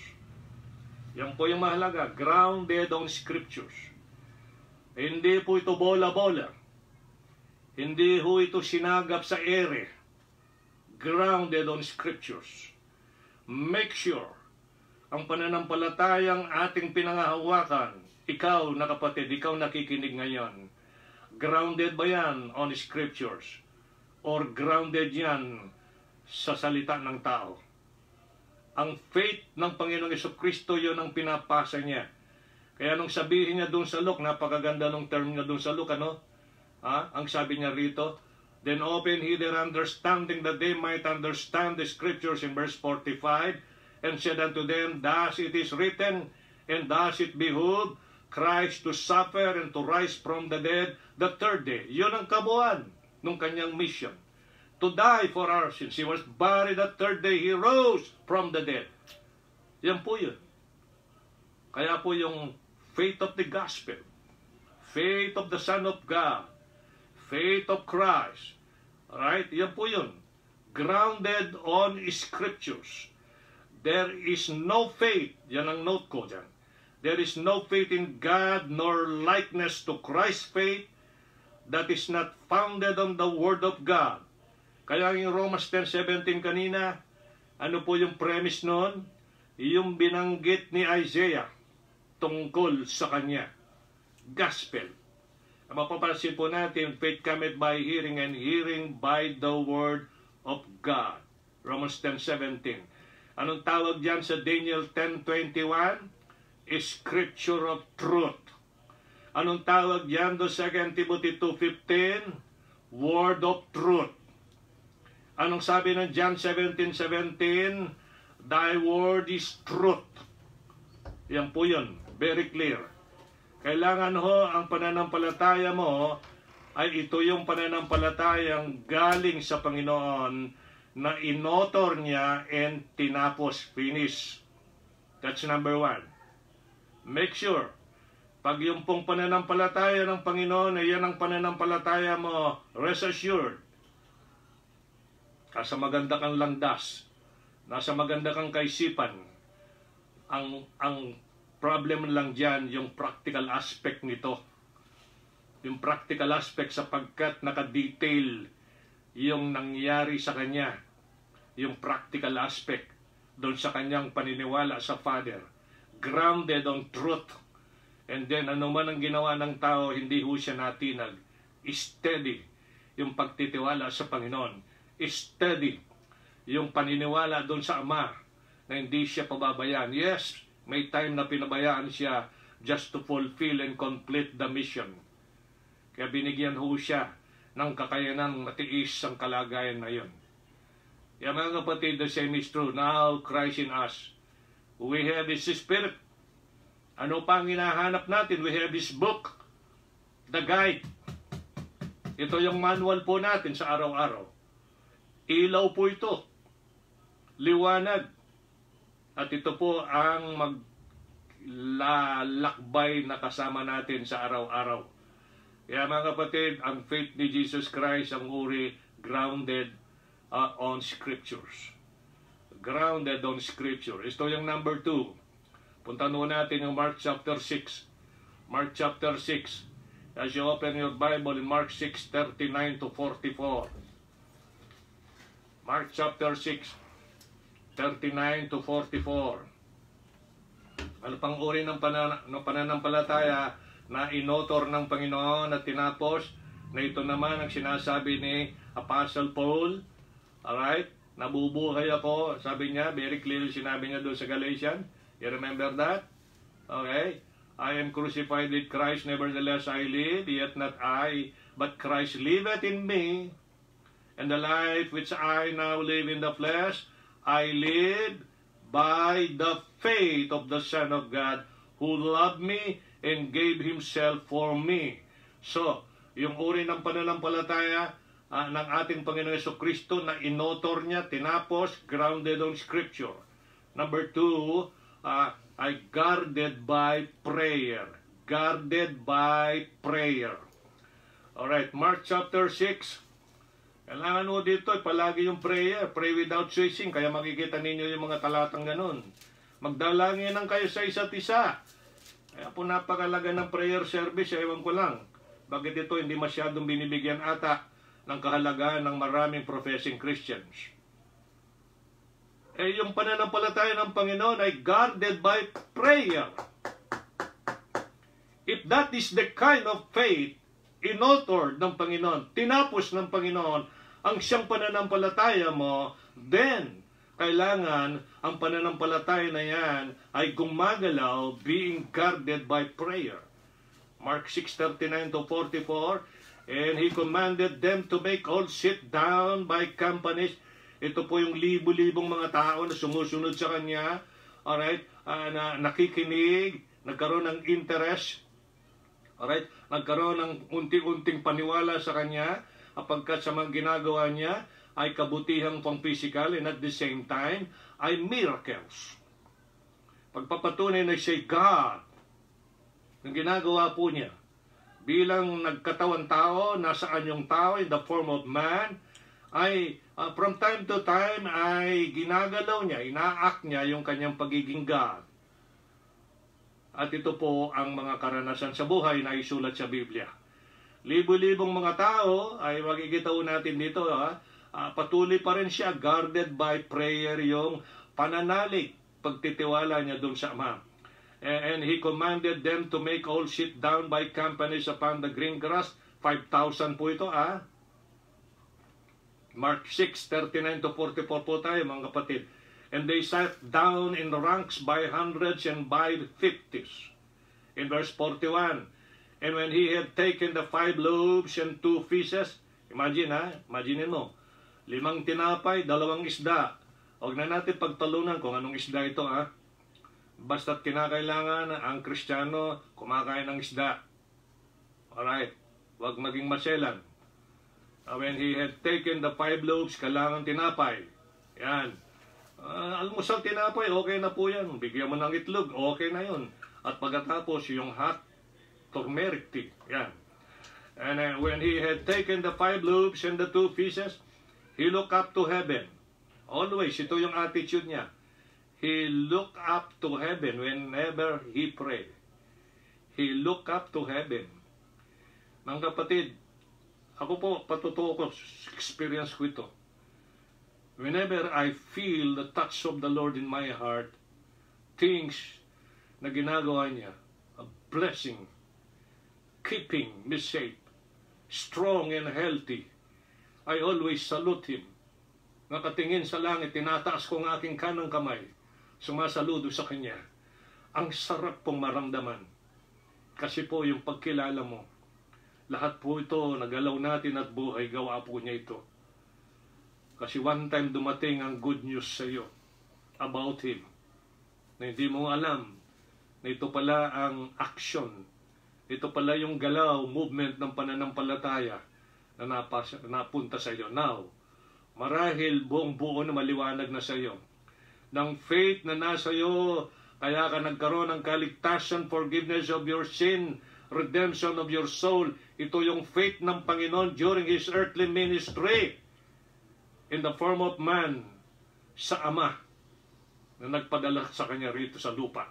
Yan po yung mahalaga, grounded on Scriptures. Hindi po ito bola-bola. Hindi po ito sinagap sa ere. Grounded on Scriptures. Make sure ang pananampalatayang ating pinangahawakan, ikaw na kapatid, ikaw nakikinig ngayon, grounded ba yan on Scriptures? Or grounded yan sa salita ng tao? Ang faith ng Panginoong Jesucristo, yun ang pinapasa niya. Kaya nung sabihin niya doon sa Luke, napakaganda nung term niya doon sa Luke, ano? Ang sabi niya rito, Then open he their understanding that they might understand the Scriptures in verse 45, and said unto them, Thus it is written, and thus it behoved Christ to suffer and to rise from the dead the third day. Yun ang kabuuan ng kanyang mission. To die for our sins. He was buried the third day. He rose from the dead. Yan po yun. Kaya po yung faith of the gospel, faith of the Son of God, faith of Christ. Alright? Yan po yun. Grounded on Scriptures. There is no faith, yan ang note ko dyan. There is no faith in God nor likeness to Christ's faith that is not founded on the Word of God. Kaya yung Romans 10:17 kanina, ano po yung premise noon? Yung binanggit ni Isaiah tungkol sa kanya. Gospel. Ang mapapansin po natin, faith cometh by hearing, and hearing by the Word of God. Romans 10:17. Anong tawag dyan sa Daniel 10:21? Scripture of truth. Anong tawag dyan do 2 Timothy 2:15? Word of truth. Anong sabi ng John 17:17? Thy word is truth. Yan po yun. Very clear. Kailangan ho ang pananampalataya mo ay ito yung pananampalatayang galing sa Panginoon na inotor niya and tinapos, finish. That's number one. Make sure, pag yung pong pananampalataya ng Panginoon ay yan ang pananampalataya mo, rest assured, nasa maganda kang landas, nasa maganda kang kaisipan. Ang problem lang dyan, yung practical aspect nito. Yung practical aspect sapagkat naka-detail yung nangyari sa kanya, yung practical aspect doon sa kanyang paniniwala sa Father, grounded on truth. And then ano man ang ginawa ng tao, hindi ho siya natinag. Steady yung pagtitiwala sa Panginoon. Steady yung paniniwala doon sa Ama na hindi siya pababayaan. Yes, may time na pinabayaan siya just to fulfill and complete the mission. Kaya binigyan ho siya ng kakayanan matiis ang kalagayan na yun. Kaya mga kapatid, the same is true. Now, Christ in us. We have His Spirit. Ano pa ang hinahanap natin? We have His book, the guide. Ito yung manual po natin sa araw-araw. Ilaw po ito. Liwanag. At ito po ang maglalakbay na kasama natin sa araw-araw. Kaya mga kapatid, ang faith ni Jesus Christ ang uri grounded on Scriptures. Grounded on Scripture. Ito yung number 2. Punta natin yung Mark chapter 6. Mark chapter 6. As you open your Bible in Mark 6:39 to 44. Mark chapter 6:39 to 44. Ano pang uri ng pananampalataya na inotor ng Panginoon at tinapos, na ito naman ang sinasabi ni Apostle Paul. Alright? Nabubuhay ako. Sabi niya, very clearly sinabi niya doon sa Galatians. You remember that? Okay? I am crucified with Christ, nevertheless I live, yet not I, but Christ liveth in me. And the life which I now live in the flesh, I live by the faith of the Son of God, who loved me and gave Himself for me. So, yung uri ng pananampalataya ng ating Panginoon Jesucristo na inotor niya, tinapos, grounded on Scripture. Number 2, I guarded by prayer. Guarded by prayer. Alright, Mark chapter 6. Kailangan mo dito, palagi yung prayer. Pray without ceasing. Kaya makikita ninyo yung mga talatang ganun. Magdalangin lang kayo sa isa't isa. Kaya po napakalaga ng prayer service. Ewan ko lang. Bakit ito hindi masyadong binibigyan ata ng kahalagaan ng maraming professing Christians. Yung pananampalataya ng Panginoon ay guarded by prayer. If that is the kind of faith inotor ng Panginoon, tinapos ng Panginoon ang siyang pananampalataya mo, then kailangan ang pananampalataya na yan ay gumagalaw being guarded by prayer. Mark 6:39-44, and He commanded them to make all sit down by companies. Ito po yung libo-libong mga tao na sumusunod sa Kanya, alright, na nakikinig, nagkaroon ng interest, alright, nagkaroon ng unti-unting paniwala sa Kanya, apagkat sa mga ginagawa Niya ay kabutihang pang physical and at the same time ay miracles. Pagpapatunay na siya God, ng ginagawa po Niya, bilang nagkatawan tao, nasaan yung tao in the form of man, ay from time to time ay ginagalaw niya, ina-act niya yung kanyang pagiging God. At ito po ang mga karanasan sa buhay na isulat sa Biblia. Libo-libong mga tao ay makikita natin dito, patuloy pa rin siya, guarded by prayer, yung pananalig, pagtitiwala niya dun sa Ama. And He commanded them to make all sit down by companies upon the green grass. 5,000 po ito, Mark 6:39-44 po tayo, mga kapatid. And they sat down in ranks by hundreds and by fifties. In verse 41, and when He had taken the 5 loaves and 2 fishes, imagine mo, 5 tinapay, 2 isda. Huwag na natin pagtalunan kung anong isda ito, Basta't kinakailangan ang Kristiyano kumakain ng isda. Alright, huwag maging maselan. When He had taken the 5 loaves, kailangan tinapay. Yan. Almusal tinapay, okay na po yan. Bigyan mo ng itlog, okay na yun. At pagkatapos, yung hot turmeric tea. Yan. And when He had taken the 5 loaves and the 2 fishes, He looked up to heaven. Always, ito yung attitude niya. He looked up to heaven whenever He prayed. He looked up to heaven. Mga kapatid, ako po, patutuo ko, experience ko ito. Whenever I feel the touch of the Lord in my heart, things na ginagawa niya, a blessing, keeping me safe, strong and healthy, I always salute Him. Nakatingin sa langit, tinataas ko ang aking kanang kamay, sumasaludo sa Kanya. Ang sarap pong maramdaman. Kasi po yung pagkilala mo, lahat po ito, nagalaw natin at buhay, gawa po niya ito. Kasi one time dumating ang good news sa iyo about Him, na hindi mo alam na ito pala ang action, ito pala yung galaw, movement ng pananampalataya na napunta sa iyo. Now, marahil buong buo na maliwanag na sa iyo. Ng faith na nasa iyo, kaya ka nagkaroon ng kaligtasan, forgiveness of your sin, redemption of your soul. Ito yung faith ng Panginoon during His earthly ministry in the form of man sa Ama na nagpadala sa Kanya rito sa lupa.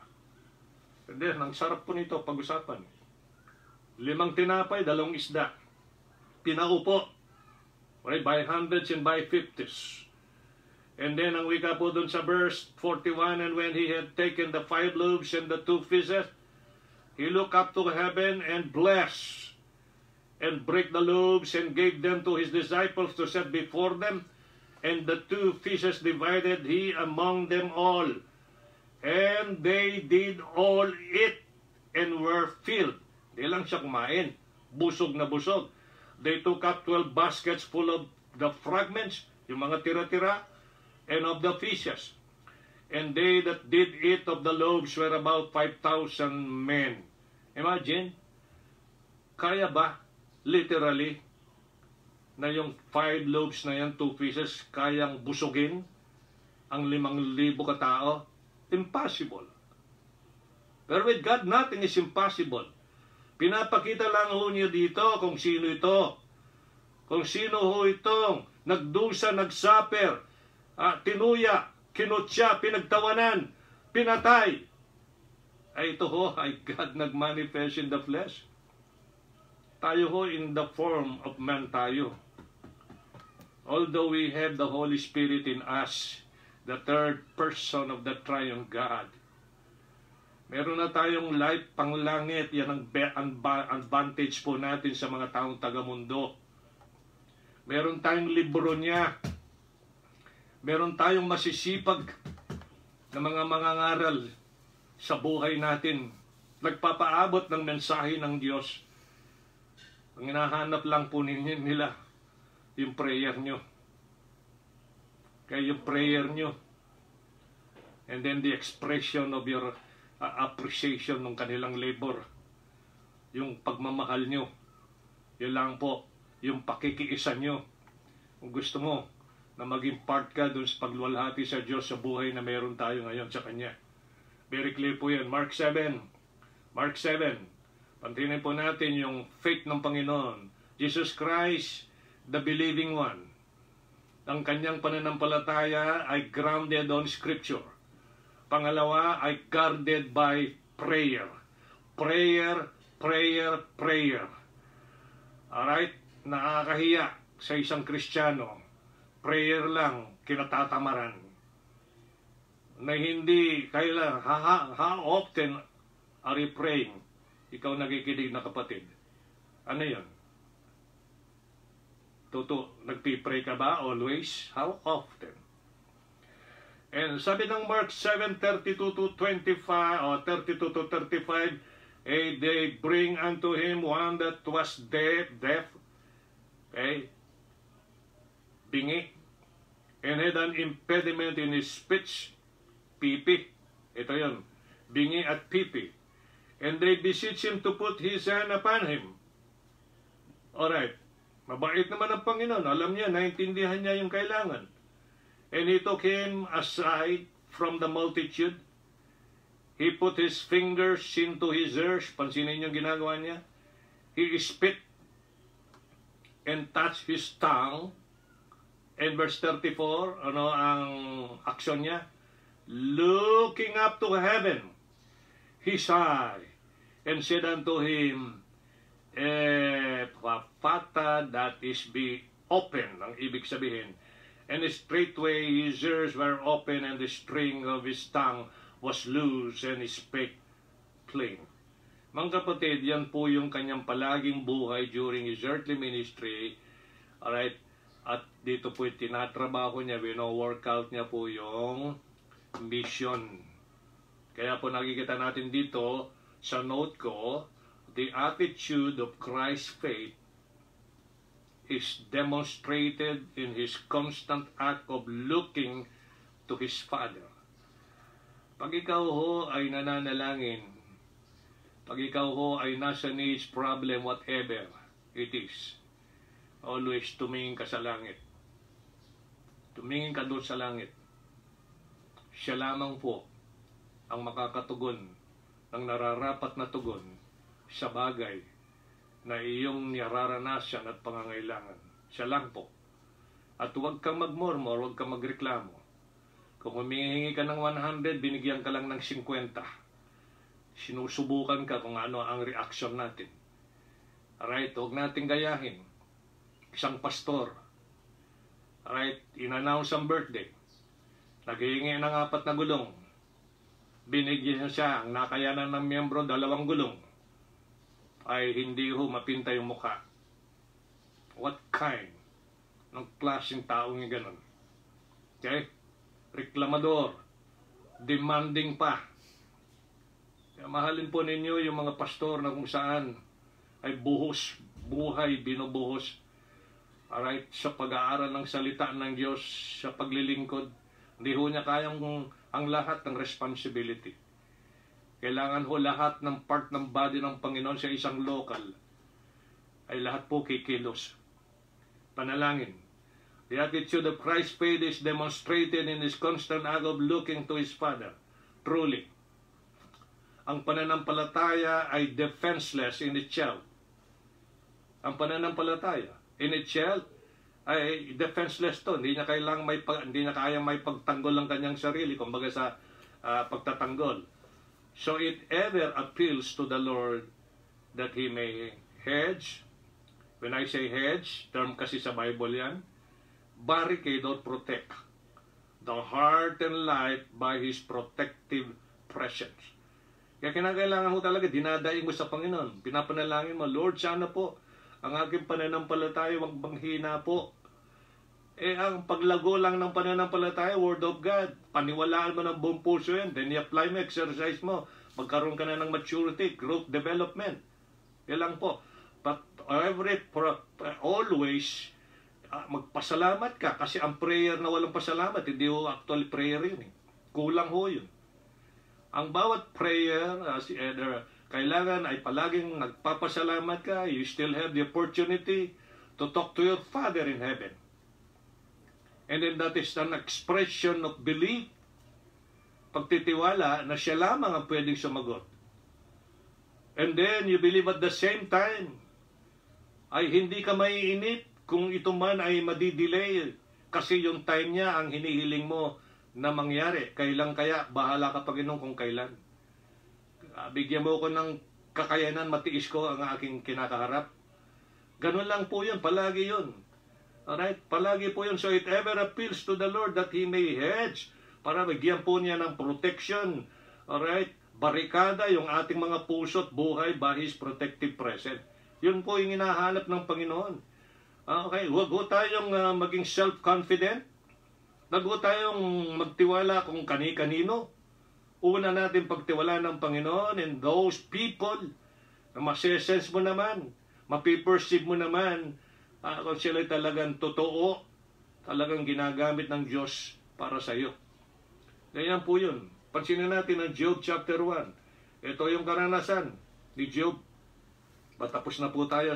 And then, ang sarap po nito pag-usapan. 5 tinapay, 2 isda. Pinaupo. Right? By hundreds and by fifties. And then, ang wika po dun sa verse 41, and when He had taken the 5 loaves and the 2 fishes, He looked up to heaven and blessed, and break the loaves and gave them to His disciples to set before them, and the 2 fishes divided He among them all. And they did all eat, and were filled. Di lang siya kumain. Busog na busog. They took up 12 baskets full of the fragments, yung mga tira-tira, and of the fishes. And they that did eat of the loaves were about 5,000 men. Imagine, kaya ba, literally, na yung 5 loaves na yan, 2 fishes, kayang busugin ang 5,000 katao? Impossible. Pero with God, nothing is impossible. Pinapakita lang ho niyo dito kung sino ito. Kung sino ho itong nagdusa, nagsaper, tinuya, kinutya, pinagtawanan, pinatay. Ay ito ho, ay God nagmanifest in the flesh. Tayo ho in the form of man tayo. Although we have the Holy Spirit in us, the third person of the triune God, meron na tayong life panglangit. Yan ang advantage po natin sa mga taong taga-mundo. Meron tayong libro niya. Meron tayong masisipag na mga mangangaral sa buhay natin. Nagpapaabot ng mensahe ng Diyos. Ang hinahanap lang po nila, yung prayer nyo. Kaya yung prayer nyo. And then the expression of your appreciation ng kanilang labor. Yung pagmamahal nyo. Yun lang po. Yung pakikiisa nyo. Kung gusto mo na maging part ka dun sa pagluwalhati sa Diyos sa buhay na meron tayo ngayon sa Kanya. Very clear po yan. Mark 7. Mark 7. Pantinin po natin yung faith ng Panginoon. Jesus Christ, the believing one. Ang kanyang pananampalataya ay grounded on Scripture. Pangalawa ay guarded by prayer. Prayer, prayer, prayer. Alright? Nakakahiya sa isang Kristiyano. Prayer lang, kinatatamaran. Na hindi, kailan, how often are you praying? Ikaw nakikinig na kapatid. Ano yun? Nagpipray ka ba always? How often? And sabi ng Mark 7:32-25 or 32-35, they bring unto him one that was deaf, okay, bingi, and had an impediment in his speech, pipi. Ito yun, bingi at pipi. And they beseech him to put his hand upon him. Alright, mabait naman ang Panginoon. Alam niya, naintindihan niya yung kailangan. And he took him aside from the multitude. He put his fingers into his ears. Pansinin yung ginagawa niya. He spit and touched his tongue. And verse 34, ano ang aksyon niya? Looking up to heaven, he sighed and said unto him, Ephphatha, that is be open, ang ibig sabihin. And straightway his ears were open, and the string of his tongue was loose, and he spake plain. Mga kapatid, yan po yung kanyang palaging buhay during his earthly ministry. Alright? At dito po tinatrabaho niya, wino-workout niya po yung mission. Kaya po nakikita natin dito sa note ko, the attitude of Christ's faith is demonstrated in his constant act of looking to his Father. Pag ikaw ho ay nananalangin, pag ikaw ho ay nasa needs, problem, whatever it is, always tumingin ka sa langit. Tumingin ka doon sa langit. Siya lamang po ang makakatugon ng nararapat na tugon sa bagay na iyong nararanasan at pangangailangan. Siya lang po. At huwag kang magmurmur, huwag kang magreklamo. Kung humihingi ka ng 100, binigyan ka lang ng 50. Sinusubukan ka kung ano ang reaction natin. Alright, huwag natin gayahin. Isang pastor, alright, in-announce ang birthday. Naghihingi ng 4 na gulong. Binigyan siya ang nakayanan ng miyembro 2 gulong. Ay hindi ho mapinta yung mukha. What kind ng klaseng taong yung ganun? Okay? Reklamador. Demanding pa. Mahalin po ninyo yung mga pastor na kung saan ay buhay, binubuhos. Alright, sa pag-aaral ng salita ng Diyos, sa paglilingkod. Hindi ho niya kayang ang lahat ng responsibility. Kailangan ho lahat ng part ng body ng Panginoon sa isang local ay lahat po kikilos. Panalangin. The attitude of Christ's faith is demonstrated in His constant act of looking to His Father. Truly, ang pananampalataya ay defenseless in itself. Ang pananampalataya in itself ay defenseless to. Hindi niya kayang may pagtanggol ang kanyang sarili, kumbaga sa pagtatanggol. So it ever appeals to the Lord that He may hedge. When I say hedge, term kasi sa Bible yan, barricade or protect the heart and life by His protective presence. Kaya kinakailangan mo talaga, dinadaing mo sa Panginoon. Pinapanalangin mo, Lord, sana po, ang aking pananampalataya, wag manghina po. Ang paglago lang ng pananampalataya, Word of God, paniwalaan mo ng buong puso yan, then i-apply mo, exercise mo, magkaroon ka na ng maturity, growth, development. Yan lang po. But always, magpasalamat ka, kasi ang prayer na walang pasalamat, hindi ho actually prayer yun. Kulang ho yun. Ang bawat prayer, kailangan ay palaging nagpapasalamat ka. You still have the opportunity to talk to your Father in heaven. And then that is an expression of belief. Pagtitiwala na siya lamang ang pwedeng sumagot. And then you believe at the same time, ay hindi ka maiinip kung ito man ay madidelay. Kasi yung time niya ang hinihiling mo na mangyari. Kailan kaya? Bahala ka, Panginoon, kung kailan. Bigyan mo ko ng kakayanan, matiis ko ang aking kinakaharap. Ganun lang po yun, palagi yun. Alright? Palagi po yun. So it ever appeals to the Lord that He may hedge, para bigyan po niya ng protection. Alright? Barikada yung ating mga puso at buhay by His protective presence. Yun po yung hinahanap ng Panginoon. Okay? Huwag ho tayong maging self-confident. Huwag ho tayong magtiwala kung kani-kanino. Una natin pagtiwala ng Panginoon and those people na masesense mo naman, mapiperceive mo naman kung sila talagang totoo, talagang ginagamit ng Diyos para sa iyo. Ganyan po yun. Pansinin natin ang Job chapter 1. Ito yung karanasan ni Job. Batapos na po tayo.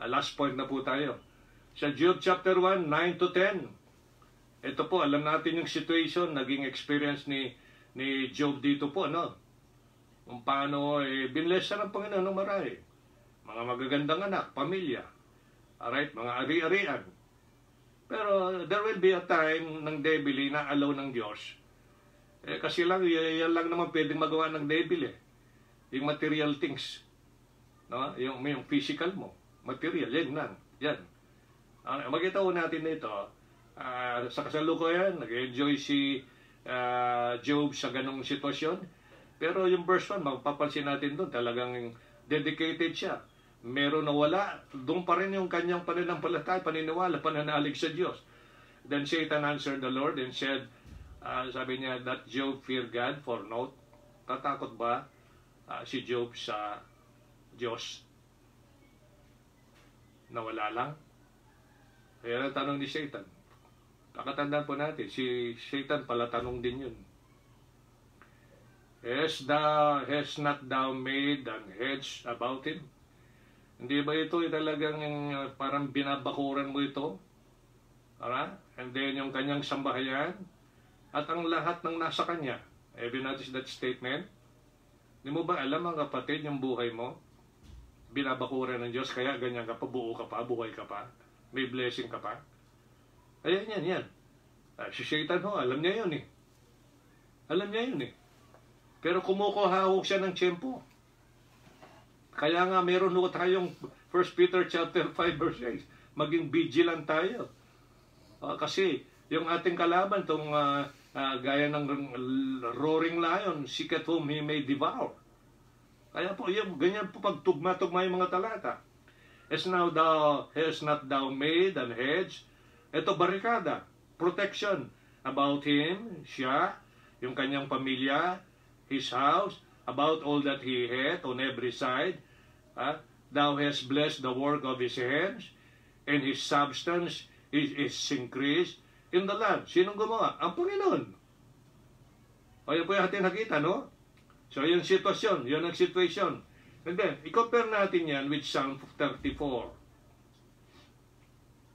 Last point na po tayo. Sa Job chapter 1, 9 to 10. Ito po, alam natin yung situation, naging experience ni Job dito po, no? Kung paano, binless siya ng Panginoon ng marami. Mga magagandang anak, pamilya. Alright, mga ari-arian. Pero there will be a time ng devil na allow ng Diyos. Kasi yan lang naman pwedeng magawa ng devil. Yung material things. No? Yung physical mo. Material, yan lang. Yan. Makita ko natin ito. Sa kasalukuyan, nag-enjoy si Job sa ganong sitwasyon. Pero yung verse 1, mapapansin natin doon, talagang dedicated siya. Meron na wala, doon pa rin yung kanyang pananampalataya, paniniwala, pananalig sa Diyos. Then Satan answered the Lord and said, sabi niya, that Job feared God for naught. Tatakot ba si Job sa Diyos na wala lang? Kaya ang tanong ni Satan. Pakatandaan po natin, si Satan pala tanong din yun. Has not thou made an hedge about him? Hindi ba ito talagang parang binabakuran mo ito? And then yung kanyang sambahayan at ang lahat ng nasa kanya. Have you noticed that statement? Hindi mo ba alam mga kapatid yung buhay mo? Binabakuran ng Diyos, kaya ganyan ka pa, buo ka pa, buhay ka pa, may blessing ka pa. Ayan, yan. Si Satan ho, alam niya yun eh. Alam niya yun eh. Pero kumukuha ho siya ng tiyempo. Kaya nga meron ho tayong 1 Peter chapter 5 verse 6. Maging vigilant tayo. Kasi yung ating kalaban, itong gaya ng roaring lion, seeketh whom he may devour. Kaya po, ganyan po pagtugma-tugma yung mga talata. Has not thou made an hedge? Ito, barikada, protection about him, siya, yung kanyang pamilya, his house, about all that he hath on every side. Thou hast blessed the work of his hands, and his substance is increased in the land. Sinong gumawa? Ang Panginoon. O yan po yung ating nakita, no? So yung sitwasyon, yun ang situation. And then, i-compare natin yan with Psalm 34.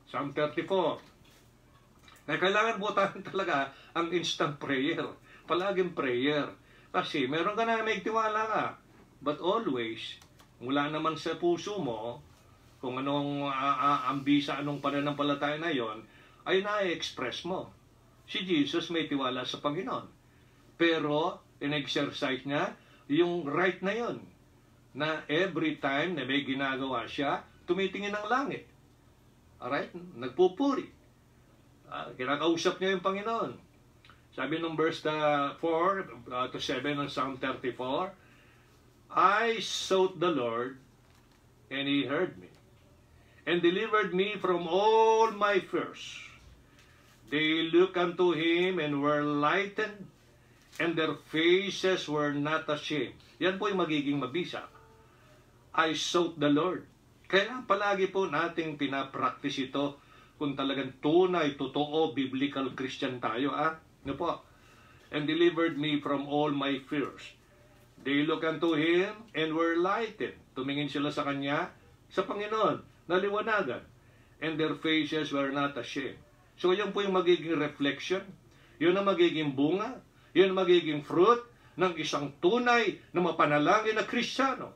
Psalm 34. Kailangan po tayo talaga ang instant prayer. Palaging prayer. Kasi meron ka na may tiwala ka. But always, mula naman sa puso mo, kung anong ambisa, anong pananampalataya na yon, ay na-express mo. Si Jesus may tiwala sa Panginoon. Pero, in-exercise niya yung right na yon, na every time na may ginagawa siya, tumitingin ng langit. Alright? Nagpupuri. Kinakausap niya yung Panginoon. Sabi nung verse 4 to 7 ng Psalm 34, I sought the Lord, and He heard me, and delivered me from all my fears. They looked unto Him and were lightened, and their faces were not ashamed. Yan po yung magiging mabisa. I sought the Lord. Kaya palagi po nating pinapractice ito kung talagang tunay, totoo, biblical Christian tayo. Ano po? And delivered me from all my fears. They look unto Him and were lightened. Tumingin sila sa Kanya, sa Panginoon, naliwanagan. And their faces were not ashamed. So yun po yung magiging reflection. Yun ang magiging bunga. Yun ang magiging fruit ng isang tunay na mapanalangin na Kristiyano.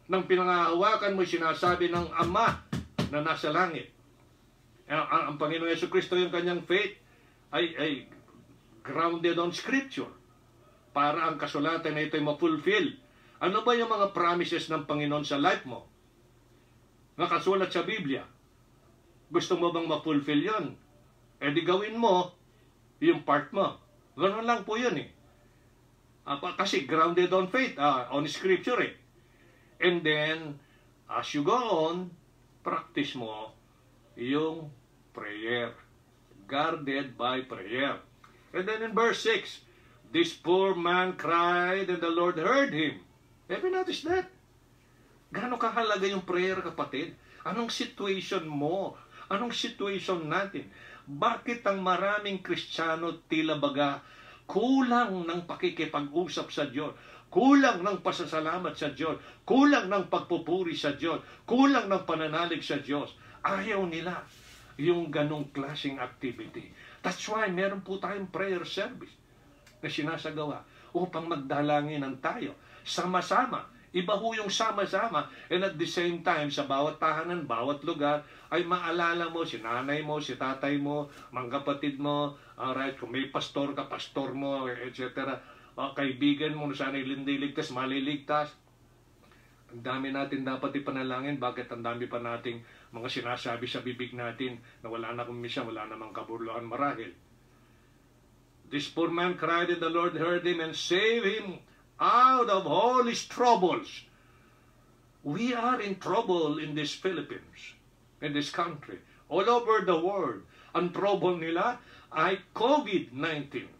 Nang pinangahawakan mo sinasabi ng Ama na nasa langit. Ang Panginoon Jesucristo, yung kanyang faith ay grounded on Scripture. Para ang kasulatan na ito ay ma-fulfill. Ano ba yung mga promises ng Panginoon sa life mo? Nakasulat sa Biblia. Gusto mo bang ma-fulfill yun? E di gawin mo yung part mo. Ganun lang po yun eh. Kasi grounded on faith, on Scripture eh. And then, as you go on, practice mo yung prayer. Guarded by prayer. And then in verse 6, this poor man cried and the Lord heard him. Have you noticed that? Gaano kahalaga yung prayer, kapatid? Anong situation mo? Anong situation natin? Bakit ang maraming Kristiyano tila baga kulang ng pakikipag-usap sa Diyos? Kulang ng pasasalamat sa Diyos. Kulang ng pagpupuri sa Diyos. Kulang ng pananalig sa Diyos. Ayaw nila yung ganong klaseng activity. That's why meron po tayong prayer service na sinasagawa upang magdalanginan tayo. Sama-sama. Iba ho yung sama-sama. And at the same time, sa bawat tahanan, bawat lugar, ay maalala mo si nanay mo, si tatay mo, mga kapatid mo, alright, kung may pastor ka, pastor mo, etc. Kaibigan mo na sana'y lindiligtas, maliligtas. Ang dami natin dapat ipanalangin. Bakit ang dami pa nating mga sinasabi sa bibig natin na wala na kumisya, wala namang kaburluhan marahil. This poor man cried and the Lord heard him and saved him out of all his troubles. We are in trouble in this Philippines, in this country, all over the world. Ang trouble nila ay COVID-19.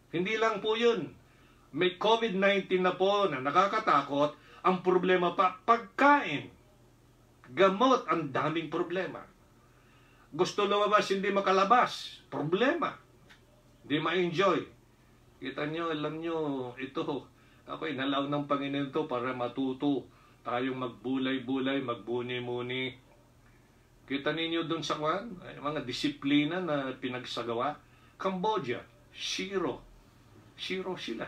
Hindi lang po yun. May COVID-19 na po na nakakatakot. Ang problema pa, pagkain. Gamot, ang daming problema. Gusto lumabas, hindi makalabas. Problema. Hindi ma-enjoy. Kita nyo, alam nyo, ito, ako'y nalaw ng Panginoon to para matuto tayong magbulay-bulay, magbuni-muni. Kita ninyo dun sa mga disiplina na pinagsagawa. Cambodia, zero sila.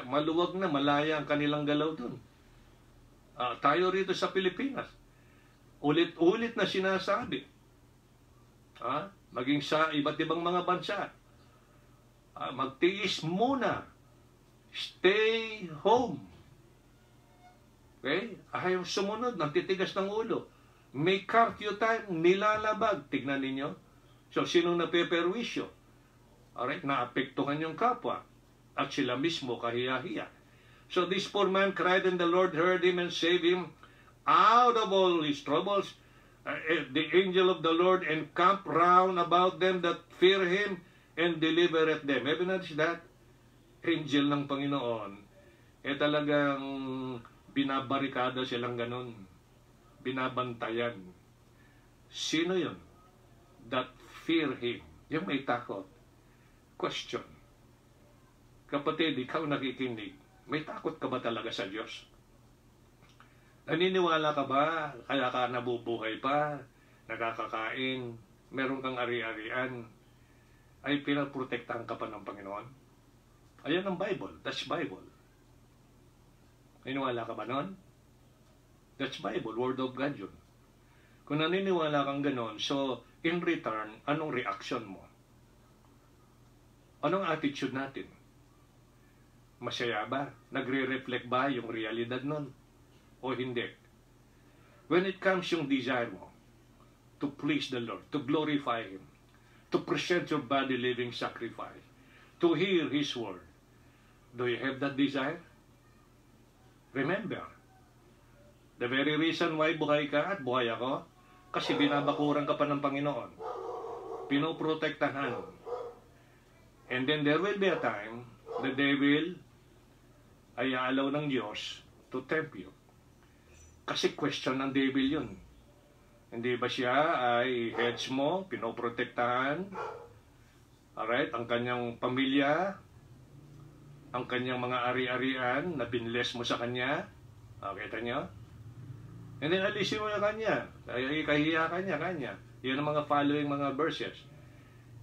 Maluwag na, malaya ang kanilang galaw dun. Tayo rito sa Pilipinas, ulit-ulit na sinasabi. Maging sa iba't ibang mga bansa. Magtiis muna. Stay home. Okay? Ayaw sumunod, nagtitigas ng ulo. May curfew time, nilalabag. Tignan ninyo. So, sino napeperwisyo? Alright, naapektuhan yung kapwa. At sila mismo kahiya-hiya. So this poor man cried and the Lord heard him and saved him out of all his troubles. The angel of the Lord encamped round about them that fear him and delivereth them. Have you noticed that? Angel ng Panginoon, talagang binabarikada silang ganun. Binabantayan. Sino yun? That fear Him. Yung may takot. Question. Kapatid, ikaw nakikinig. May takot ka ba talaga sa Diyos? Naniniwala ka ba? Kaya ka nabubuhay pa? Nakakakain? Meron kang ari-arian? Ay pinaprotektahan ka pa ng Panginoon? Ayan ang Bible. That's Bible. Naniniwala ka ba nun? That's Bible. Word of God yun. Kung naniniwala kang ganon, so in return, anong reaction mo? Anong attitude natin? Masaya ba? Nagre-reflect ba yung realidad nun? O hindi? When it comes yung desire mo to please the Lord, to glorify Him, to present your body living sacrifice, to hear His word, do you have that desire? Remember, the very reason why buhay ka at buhay ako, kasi binabakuran ka pa ng Panginoon. Pinoprotektahan. And then there will be a time, the devil ay aalaw ng Diyos to tempt you. Kasi question ng devil yun. Hindi ba siya ay heads mo, pinoprotektahan? Alright, ang kanyang pamilya, ang kanyang mga ari-arian na binless mo sa kanya. Kita nyo? And then alisin mo na kanya. Kahiya kanya. Yan ang mga following mga verses.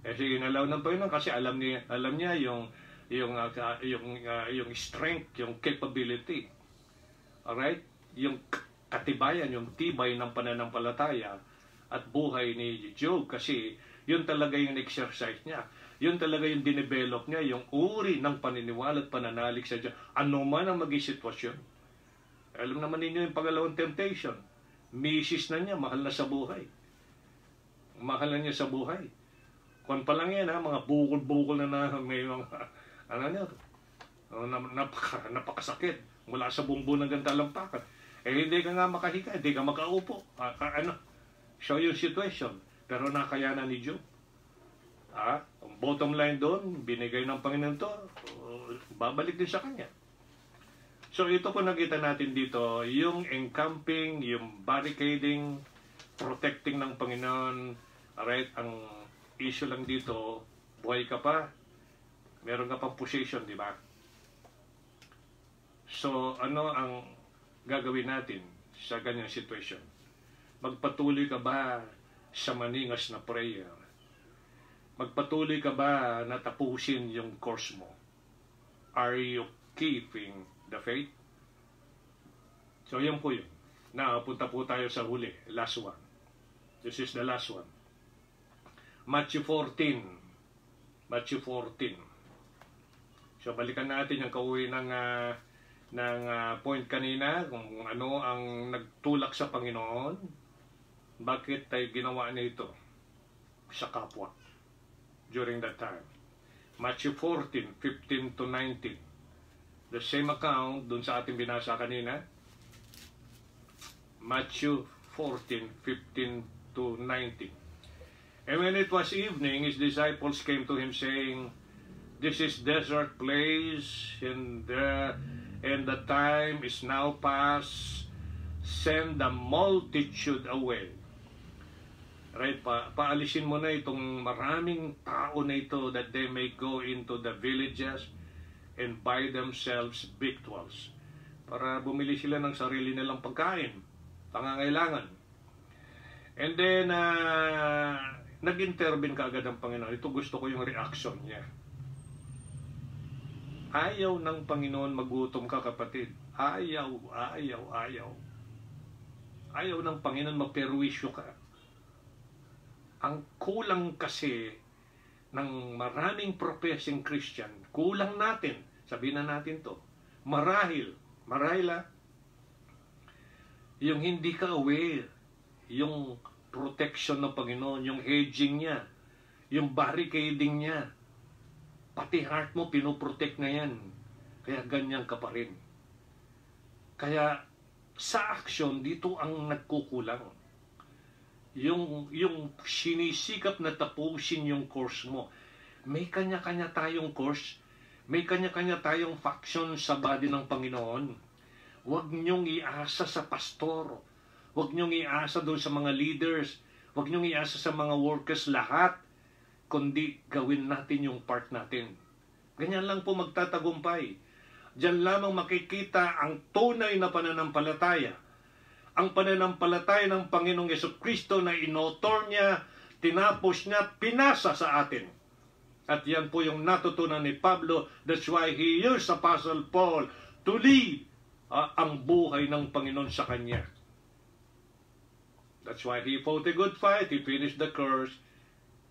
Kasi inalaw ng Panginoon kasi alam niya yung strength, yung capability. Alright? Yung katibayan, yung tibay ng pananampalataya at buhay ni Job kasi yun talaga yung exercise niya. Yun talaga yung dinevelop niya, yung uri ng paniniwala at pananalig sa Diyos. Ano man ang maging sitwasyon. Alam naman ninyo yung pangalawang temptation. Misis na niya, mahal na sa buhay. Mahal na niya sa buhay. Kung pa lang yan, mga bukol-bukol na may mga, napakasakit. Mula sa bumbu ng gantalampakan. Hindi ka nga makahiga, hindi ka makaupo. So yung situation. Pero nakayanan ni Job. Ang bottom line doon, binigay ng Panginoon to, babalik din sa kanya. So ito po nakita natin dito, yung encamping, yung barricading, protecting ng Panginoon. Alright, ang issue lang dito, buhay ka pa, meron ka pang possession, di ba? So ano ang gagawin natin sa ganyang situation? Magpatuloy ka ba sa maningas na prayer? Magpatuloy ka ba na tapusin yung course mo? Are you keeping the faith? So yun po yun. Punta po tayo sa huli. Last one. This is the last one. Matthew 14. Matthew 14. So balikan natin yung kauwi ng point kanina, kung ano ang nagtulak sa Panginoon. Bakit tayo ginawa nito sa kapwa during that time? Matthew 14, 15 to 19. The same account dun sa ating binasa kanina. Matthew 14, 15 to 19. And when it was evening, his disciples came to him saying, "This is desert place, and the time is now past. Send the multitude away." Right, paalisin mo na itong maraming tao na ito that they may go into the villages and buy themselves victuals. Para bumili sila ng sarili nilang pagkain, pangangailangan. And then, nag-intervene kaagad ang Panginoon. Ito gusto ko yung reaction niya. Ayaw ng Panginoon magutom ka, kapatid. Ayaw. Ayaw ng Panginoon magperwisyo ka. Ang kulang kasi ng maraming professing Christian, kulang natin, sabihin na natin to, marahil yung hindi ka aware, yung protection ng Panginoon, yung hedging niya, yung barricading niya, pati heart mo, pinoprotect na yan. Kaya ganyan ka pa rin. Kaya sa action, dito ang nagkukulang. Yung sinisikap na tapusin yung course mo. May kanya-kanya tayong course. May kanya-kanya tayong faction sa body ng Panginoon. Huwag niyong iasa sa pastor. Huwag niyong iasa doon sa mga leaders. Huwag niyong iasa sa mga workers lahat. Kundi gawin natin yung part natin. Ganyan lang po magtatagumpay. Diyan lamang makikita ang tunay na pananampalataya. Ang pananampalataya ng Panginoong Jesucristo na inotor niya, tinapos niya, pinasa sa atin. At yan po yung natutunan ni Pablo. That's why he used Apostle Paul to lead ang buhay ng Panginoon sa kanya. That's why he fought a good fight. He finished the course.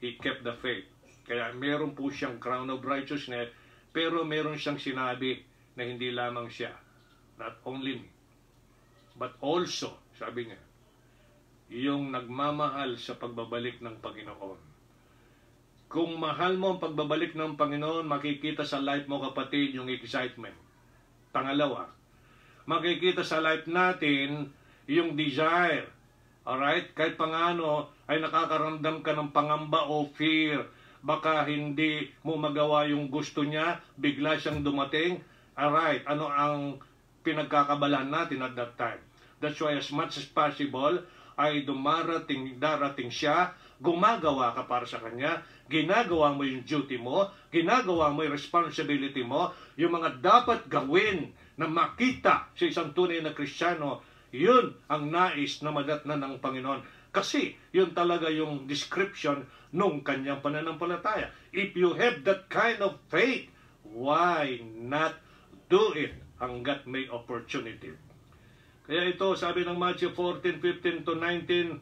He kept the faith. Kaya meron po siyang crown of righteousness, pero meron siyang sinabi na hindi lamang siya. Not only me, but also, sabi niya, yung nagmamahal sa pagbabalik ng Panginoon. Kung mahal mo ang pagbabalik ng Panginoon, makikita sa life mo, kapatid, yung excitement. Pangalawa, makikita sa life natin yung desire. Alright? Kahit pangano ay nakakaramdam ka ng pangamba o fear. Baka hindi mo magawa yung gusto niya, bigla siyang dumating. Alright, ano ang pinagkakabalahan natin at that time? That's why as much as possible, ay darating siya, gumagawa ka para sa kanya, ginagawa mo yung duty mo, ginagawa mo yung responsibility mo, yung mga dapat gawin na makita sa isang tunay na Kristiyano, yun ang nais na madatnan ng Panginoon. Kasi yun talaga yung description nung kanyang pananampalataya. If you have that kind of faith, why not do it hanggat may opportunity? Kaya ito, sabi ng Matthew 14:15 to 19,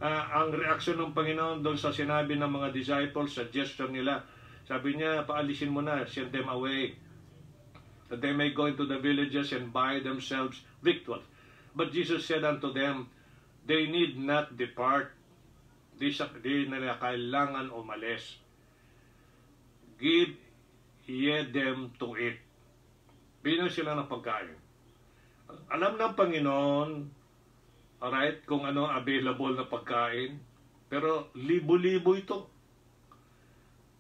ang reaksyon ng Panginoon doon sa sinabi ng mga disciples, suggestion nila, sabi niya, paalisin mo na, send them away, that they may go into the villages and buy themselves victuals. But Jesus said unto them, they need not depart. Di nila kailangan umalis. Give ye them to eat. Bigyan sila ng pagkain. Alam ng Panginoon, alright, kung ano available na pagkain, pero libo-libo ito.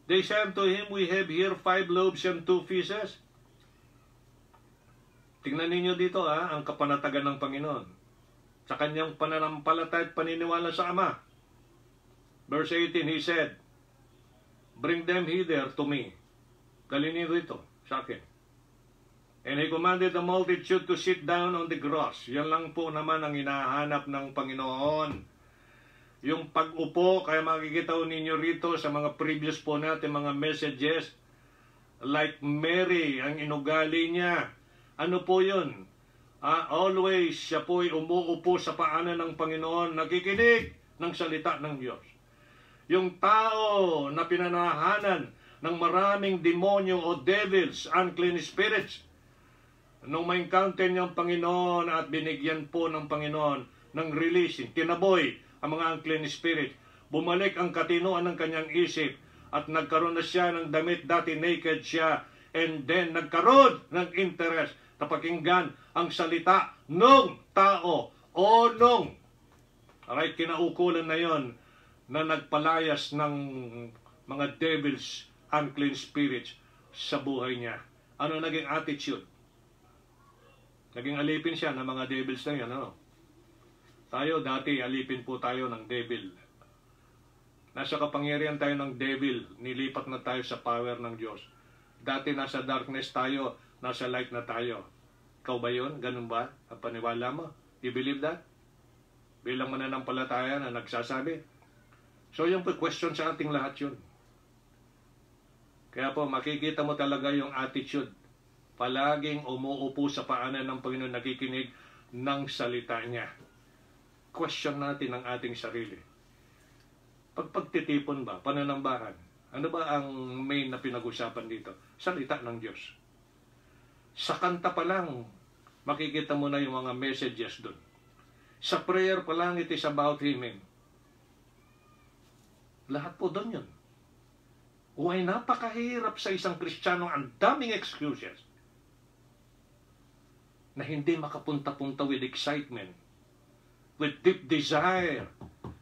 They said to him, we have here 5 loaves and 2 fishes. Tingnan ninyo dito ang kapanatagan ng Panginoon sa kanyang pananampalataya at paniniwala sa Ama. Verse 18, he said, bring them hither to me. Dalhin niyo ito sa akin. And he commanded the multitude to sit down on the grass. Yan lang po naman ang hinahanap ng Panginoon. Yung pag-upo, kaya makikita ninyo rito sa mga previous po natin, mga messages, like Mary, ang inugali niya. Ano po yun? Always, siya po'y umuupo sa paanan ng Panginoon, nakikinig ng salita ng Diyos. Yung tao na pinanahanan ng maraming demonyo o devils, unclean spirits, nung ma-encounter niya ang Panginoon at binigyan po ng Panginoon ng releasing, tinaboy ang mga unclean spirit, bumalik ang katinoan ng kanyang isip at nagkaroon na siya ng damit, dati naked siya, and then nagkaroon ng interest na pakinggan ang salita ng tao o nung kinaukulan na yon na nagpalayas ng mga devils, unclean spirits sa buhay niya. Ano naging attitude? Naging alipin siya ng mga devils na yan. Tayo dati, alipin po tayo ng devil. Nasa kapangyarihan tayo ng devil, nilipat na tayo sa power ng Diyos. Dati nasa darkness tayo, nasa light na tayo. Ikaw ba yun? Ganun ba? Ang paniwala mo? You believe that? Bilang mananampalataya na nagsasabi. So yung question sa ating lahat yun. Kaya po makikita mo talaga yung attitude. Palaging umuupo sa paanan ng Panginoon, nakikinig ng salita niya. Question natin ang ating sarili. Pagtitipon ba? Pananambahan? Ano ba ang main na pinag-usapan dito? Salita ng Diyos. Sa kanta pa lang, makikita mo na yung mga messages doon. Sa prayer pa lang, it is about Him. Lahat po doon yun. Why napakahirap sa isang Kristiyano, ang daming excuses na hindi makapunta-punta with excitement, with deep desire,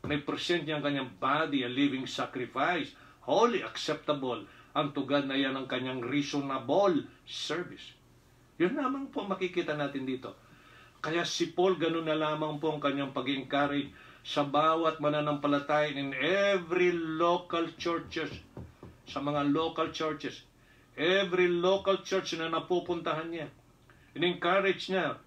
na i-present niya ang kanyang body, a living sacrifice, holy, acceptable, ang tugad na yan ng kanyang reasonable service. Yun lamang po makikita natin dito. Kaya si Paul, ganun na lamang po ang kanyang pag-encourage sa bawat mananampalataya in every local churches, sa mga local churches, every local church na napupuntahan niya. In-encourage niya.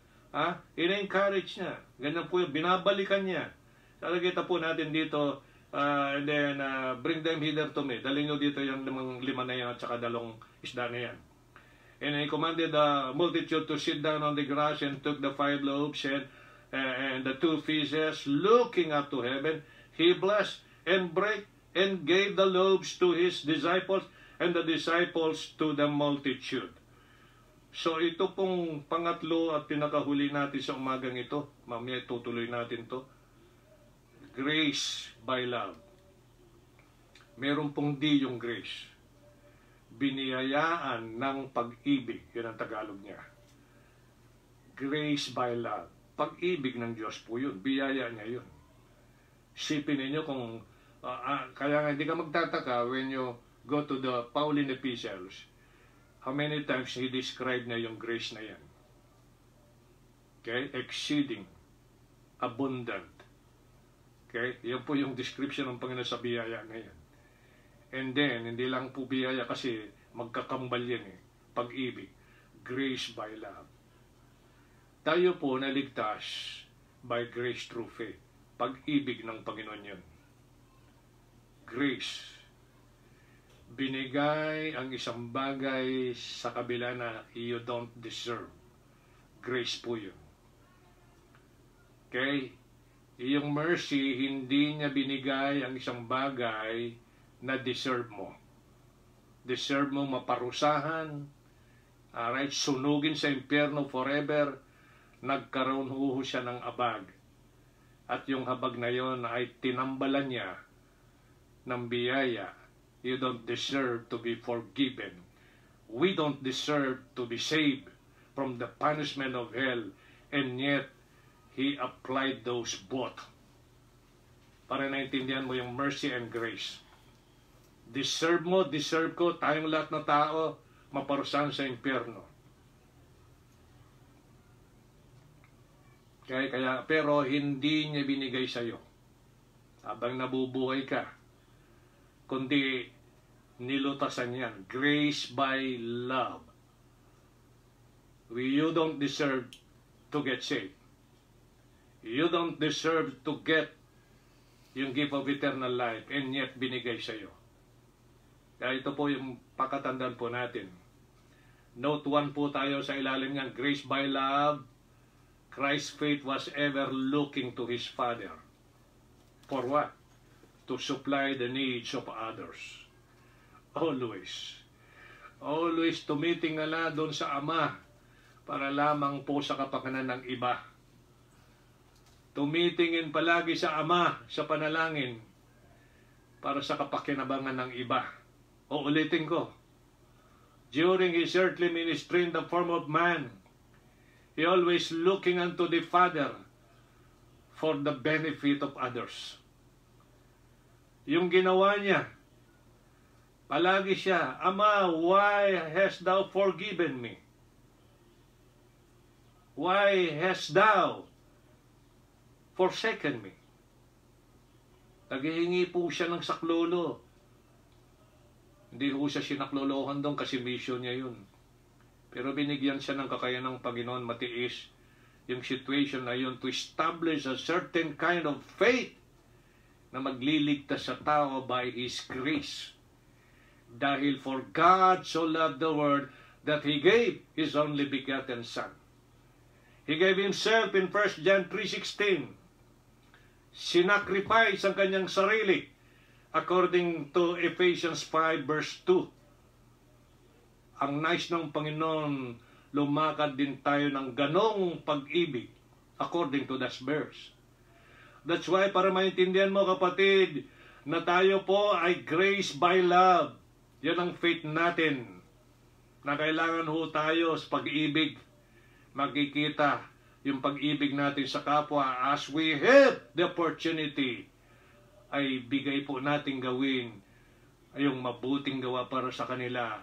In-encourage niya. Ganyan po yun. Binabalikan niya. Talagita po natin dito, and then bring them hither to me. Dali nyo dito yung lima na yan at saka 2 isda na yan. And he commanded the multitude to sit down on the grass and took the 5 loaves and the 2 fishes, looking up to heaven. He blessed and brake and gave the loaves to his disciples and the disciples to the multitude. So ito pong pangatlo at pinakahuli natin sa umagang ito. Mamaya tutuloy natin to. Grace by love. Meron pong D yung grace. Biniyayaan ng pag-ibig. Yun ang Tagalog niya. Grace by love. Pag-ibig ng Diyos po yun. Biyaya niya yun. Sipin ninyo kung kaya nga hindi ka magtataka when you go to the Pauline epistles, how many times he described na yung grace na yan. Okay? Exceeding. Abundant. Okay? Yan po yung description ng Panginoon sa biyaya na yan. And then, hindi lang po biyaya kasi magkakambal yan eh. Pag-ibig. Grace by love. Tayo po naligtas by grace through faith. Pag-ibig ng Panginoon yun. Grace. Binigay ang isang bagay sa kabila na you don't deserve. Grace po yun. Okay? Yung mercy, hindi niya binigay ang isang bagay na deserve mo. Deserve mo maparusahan, alright, sunugin sa impyerno forever, nagkaroon ho siya ng abag. At yung habag na yon ay tinambalan niya ng biyaya. You don't deserve to be forgiven. We don't deserve to be saved from the punishment of hell, and yet He applied those both. Para naintindihan mo yung mercy and grace. Deserve mo, deserve ko, tayong lahat na tao, maparusahan sa impyerno. Pero hindi niya binigay sa iyo habang nabubuhay ka, kundi nilutasan yan. Grace by love. You don't deserve to get saved. You don't deserve to get yung gift of eternal life, and yet binigay sa iyo. Kaya ito po yung pakatandaan po natin. Note 1 po tayo sa ilalim ng grace by love. Christ's faith was ever looking to His Father. For what? To supply the needs of others. Always. Always tumitingala doon sa Ama para lamang po sa kapakanan ng iba. Tumitingin palagi sa Ama sa panalangin para sa kapakinabangan ng iba. O ulitin ko. During His earthly ministry in the form of man, He always looking unto the Father for the benefit of others. Yung ginawa niya, palagi siya, Ama, why hast thou forgiven me? Why hast thou forsaken me? Naghihingi po siya ng saklolo. Hindi po siya sinaklolohan doon kasi mission niya yun. Pero binigyan siya ng kakayanang Panginoon matiis yung situation na yun to establish a certain kind of faith na magliligtas sa tao by His grace. Dahil for God so loved the world that He gave His only begotten Son. He gave Himself in 1 John 3:16. Sinacrifice ang kanyang sarili according to Ephesians 5 verse 2. Ang nais ng Panginoon, lumakad din tayo ng ganong pag-ibig according to that verse. That's why para maintindihan mo kapatid na tayo po ay grace by love. Yan ang faith natin na kailangan ho tayo sa pag-ibig. Makikita yung pag-ibig natin sa kapwa as we have the opportunity ay bigay po natin gawin yung mabuting gawa para sa kanila.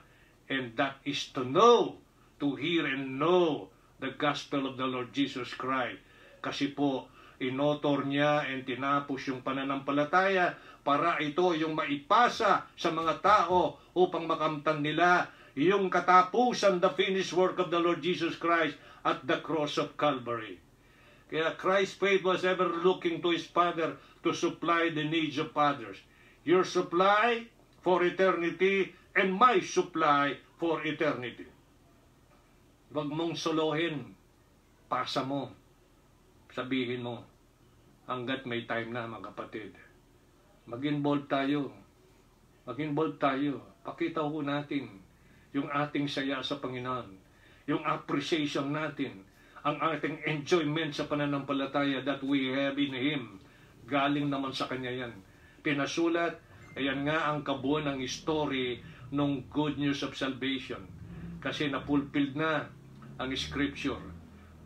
And that is to know, to hear and know the gospel of the Lord Jesus Christ. Kasi po, inotor niya and tinapos yung pananampalataya para ito yung maipasa sa mga tao upang makamtan nila yung katapusan, the finished work of the Lord Jesus Christ at the cross of Calvary. Kaya Christ's faith was ever looking to His Father to supply the needs of others. Your supply for eternity and my supply for eternity. Huwag mong solohin. Pasa mo. Sabihin mo. Hanggat may time na, mga kapatid. Mag-involve tayo. Mag-involve tayo. Pakita ho natin yung ating saya sa Panginoon. Yung appreciation natin. Ang ating enjoyment sa pananampalataya that we have in Him. Galing naman sa Kanya yan. Pinasulat, ayan nga ang kabuuan ng story ng good news of salvation. Kasi napulfilled na ang scripture.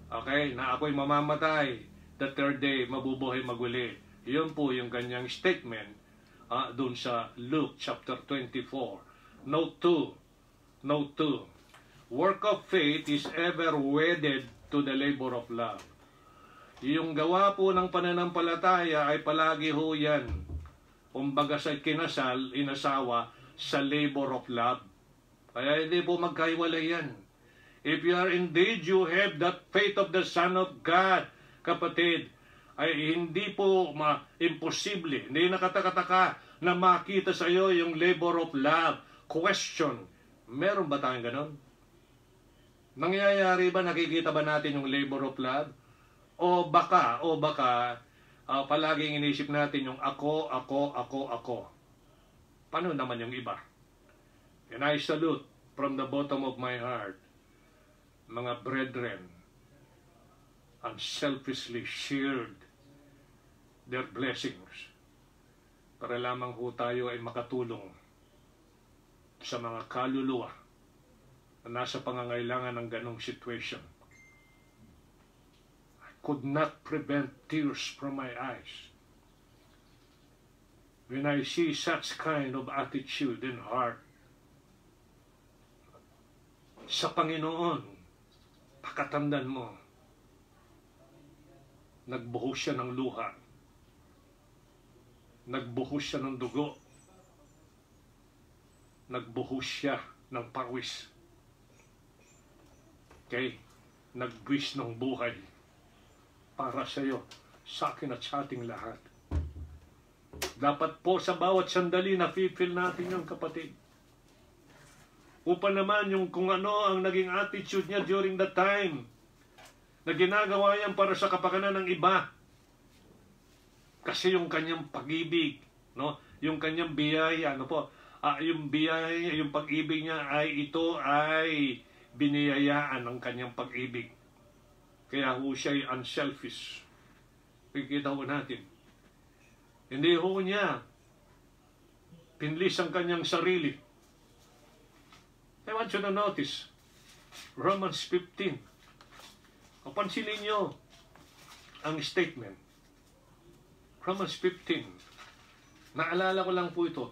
Okay, na ako'y mamamatay, the third day, mabubuhay maguli. Yun po yung kanyang statement doon sa Luke chapter 24. Note 2. Note 2. Work of faith is ever wedded to the labor of love. Yung gawa po ng pananampalataya ay palagi ho yan. Kumbaga sa kinasal, inasawa, sa labor of love. Kaya hindi po magkaiwalay yan. If you are indeed, you have that faith of the Son of God, kapatid, ay hindi po imposible, hindi nakatakataka na makita sa iyo yung labor of love. Question, meron ba tayong ganon? Nangyayari ba, nakikita ba natin yung labor of love? O baka, palaging inisip natin yung ako. Paano naman yung iba? And I salute from the bottom of my heart, mga brethren, unselfishly shared their blessings para lamang ho tayo ay makatulong sa mga kaluluwa na nasa pangangailangan ng ganong situation. I could not prevent tears from my eyes when I see such kind of attitude and heart sa Panginoon. Pakatandaan mo, nagbuhos siya ng luha, nagbuhos siya ng dugo, nagbuhos siya ng pawis. Okay? Nagbuwis ng buhay para sa iyo, sa akin at sa ating lahat. Dapat po sa bawat sandali na feel natin yung kapatid. Upang naman yung kung ano ang naging attitude niya during that time na ginagawa yan para sa kapakanan ng iba. Kasi yung kanyang pag-ibig, no? Yung kanyang biyaya, yung biyaya, yung pag-ibig niya ito ay biniyayaan ng kanyang pag-ibig. Kaya ho siya ay unselfish. Pagkita ho natin. Hindi ho niya pinlis ang kanyang sarili. I want you to notice Romans 15. Pansinin niyo ang statement. Romans 15. Naalala ko lang po ito.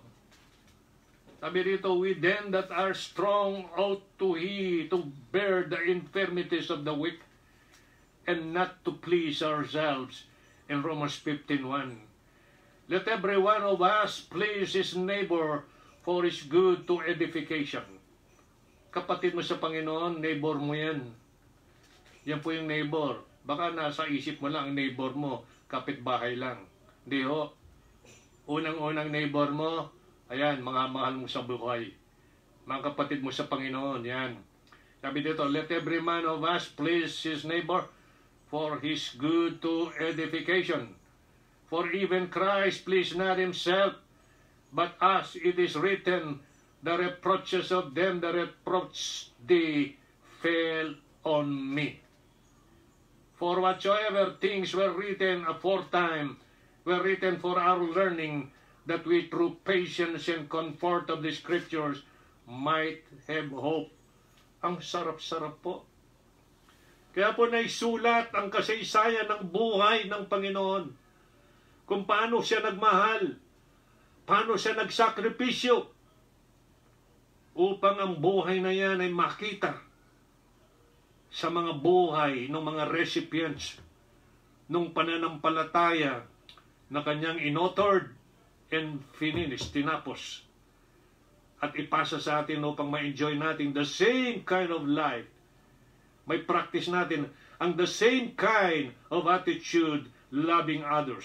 Sabi rito, we then that are strong ought to bear the infirmities of the weak and not to please ourselves. In Romans 15:1. Let every one of us please his neighbor for his good to edification. Kapatid mo sa Panginoon, neighbor mo yan. Yan po yung neighbor. Baka nasa isip mo lang ang neighbor mo, kapitbahay lang. Hindi ho. Unang-unang neighbor mo, ayan, mga mahal mo sa buhay. Mga kapatid mo sa Panginoon, yan. Sabi dito, let every man of us please his neighbor for his good to edification. For even Christ pleased not himself, but as it is written, the reproaches of them that reproached thee fell on me. For whatsoever things were written aforetime were written for our learning, that we through patience and comfort of the Scriptures might have hope. Ang sarap-sarap po. Kaya po naisulat ang kasaysayan ng buhay ng Panginoon. Kung paano siya nagmahal, paano siya nagsakripisyo, upang ang buhay na yan ay makita sa mga buhay ng mga recipients ng pananampalataya na kanyang inoutred and finished, tinapos, at ipasa sa atin upang ma-enjoy natin the same kind of life. May practice natin ang the same kind of attitude, loving others.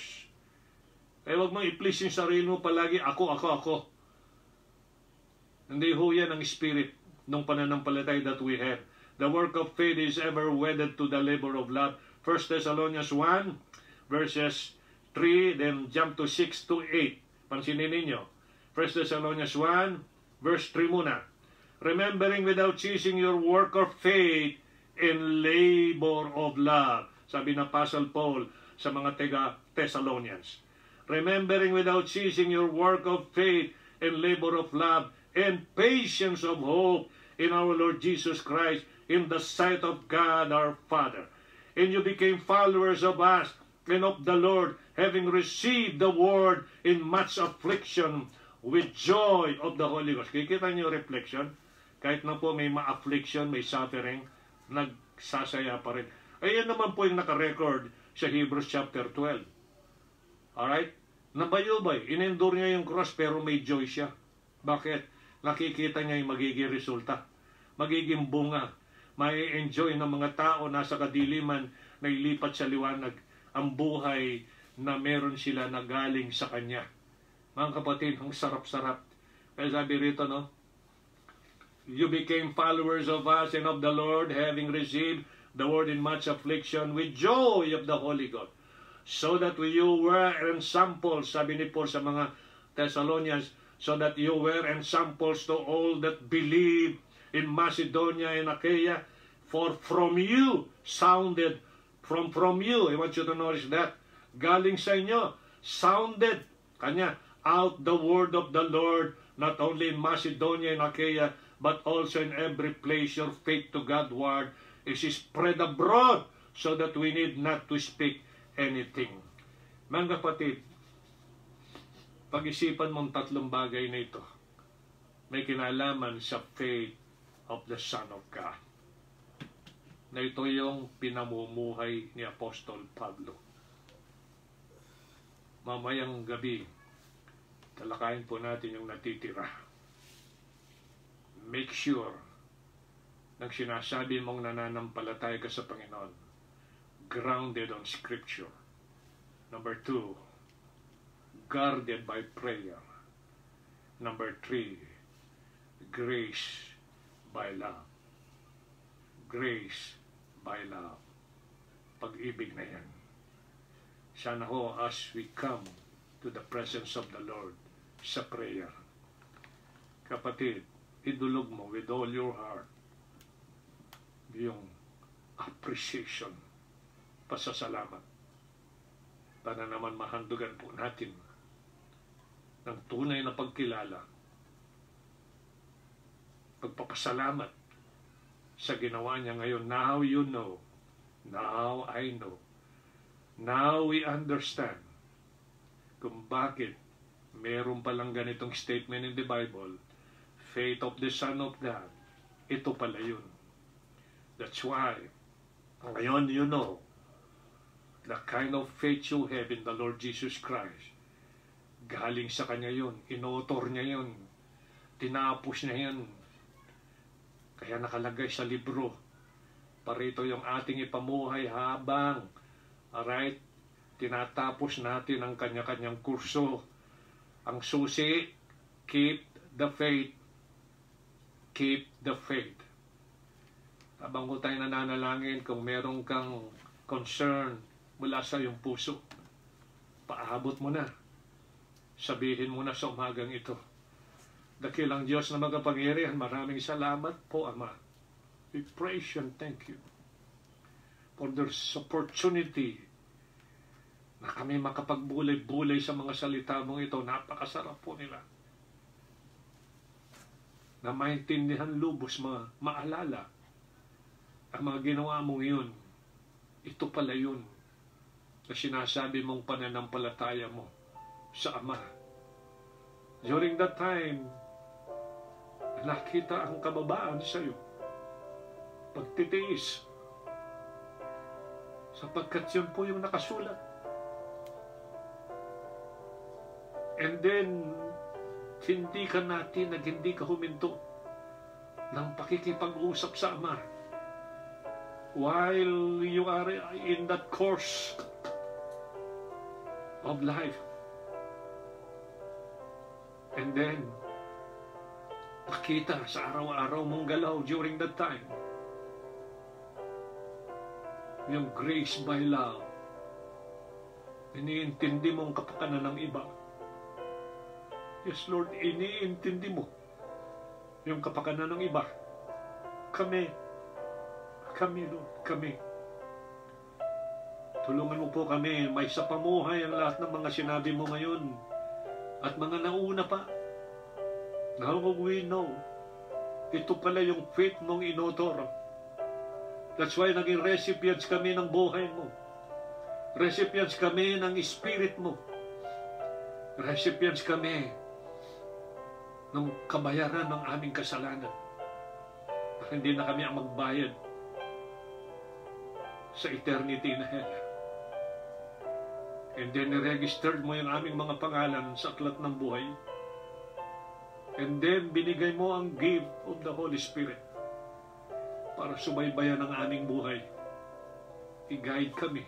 Kaya huwag mong i-please yung sarili mo palagi, ako. Hindi ho yan ang spirit ng pananampalataya that we have. The work of faith is ever wedded to the labor of love. 1 Thessalonians 1, verses 3, then jump to 6 to 8. Pansinin ninyo. 1 Thessalonians 1, verse 3 muna. Remembering without ceasing your work of faith and labor of love. Sabi ng Apostle Paul sa mga Thessalonians. Remembering without ceasing your work of faith and labor of love and patience of hope in our Lord Jesus Christ in the sight of God our Father. And you became followers of us and of the Lord, having received the word in much affliction with joy of the Holy Ghost. Kikita niyo reflection? Kahit na po may ma-affliction, may suffering, nagsasaya pa rin. Ayan naman po yung naka-record sa Hebrews chapter 12. Alright? Nabayubay, in-endure niya yung cross pero may joy siya. Bakit? Nakikita niya yung magiging resulta. Magiging bunga. May enjoy ng mga tao nasa kadiliman na ilipat sa liwanag ang buhay na meron sila na galing sa Kanya. Mga kapatid, ang sarap-sarap. Kaya sabi rito, no? You became followers of us and of the Lord, having received the word in much affliction with joy of the Holy Ghost. So that you were ensamples, sabi ni Paul sa mga Thessalonians, so that you were ensamples to all that believe in Macedonia and Achaia, for from you sounded, from you, I want you to notice that, galing sa inyo, sounded, kanya, out the word of the Lord, not only in Macedonia and Achaia, but also in every place your faith to Godward is spread abroad, so that we need not to speak anything. Mga kapatid, pag-isipan mong tatlong bagay na ito, may kinalaman sa faith of the Son of God. Na ito yung pinamumuhay ni Apostol Pablo. Mamayang gabi, talakayin po natin yung natitira. Make sure nang sinasabi mong nananampalataya ka sa Panginoon, grounded on Scripture. Number 2, guarded by prayer. Number 3, grace by love. Grace by love. Pag-ibig na yan. Sana ho, as we come to the presence of the Lord sa prayer, kapatid, idulog mo with all your heart yung appreciation, pasasalamat, para naman mahandugan po natin ng tunay na pagkilala, pagpapasalamat sa ginawa niya ngayon. Now you know, now I know, now we understand kung bakit meron palang ganitong statement in the Bible, faith of the Son of God. Ito pala yun. That's why, ngayon you know, the kind of faith you have in the Lord Jesus Christ, galing sa Kanya yun, inotor niya yun, tinapos niya yun, kaya nakalagay sa libro. Parito yung ating ipamuhay habang, alright, tinatapos natin ang kanya-kanyang kurso. Ang susi, keep the faith. Keep the faith. Habang ko tayo nananalangin, kung meron kang concern mula sa iyong puso, paabot mo na. Sabihin mo na sa umagang ito, dakilang Diyos na magapangyarihan, maraming salamat po, Ama. We praise you and thank you for this opportunity na kami makapagbulay-bulay sa mga salita mong ito. Napakasarap po nila. Na maintindihan lubos, maalala ang mga ginawa mong yun. Ito pala yun na sinasabi mong pananampalataya mo sa Ama. During that time, nakita ang kababaan sa iyo, pagtitiis, sapagkat yun po yung nakasulat. And then, hindi ka natin, hindi ka huminto ng pakikipag-usap sa Ama while you are in that course of life. And then, makita sa araw-araw mong galaw during that time yung grace by love. Iniintindi mong kapakanan ng iba. Yes, Lord, iniintindi mo yung kapakanan ng iba. Kami, Lord, kami. Tulungan mo po kami, may sa pamuhay ang lahat ng mga sinabi mo ngayon at mga nauna pa. Now we know, ito pala yung faith mong inotor. That's why naging recipients kami ng buhay mo. Recipients kami ng spirit mo. Recipients kami ng kabayaran ng aming kasalanan. Hindi na kami ang magbayad sa eternity na hell. And then, registered mo yung aming mga pangalan sa aklat ng buhay. And then, binigay mo ang gift of the Holy Spirit para subaybayan ang aming buhay. I-guide kami.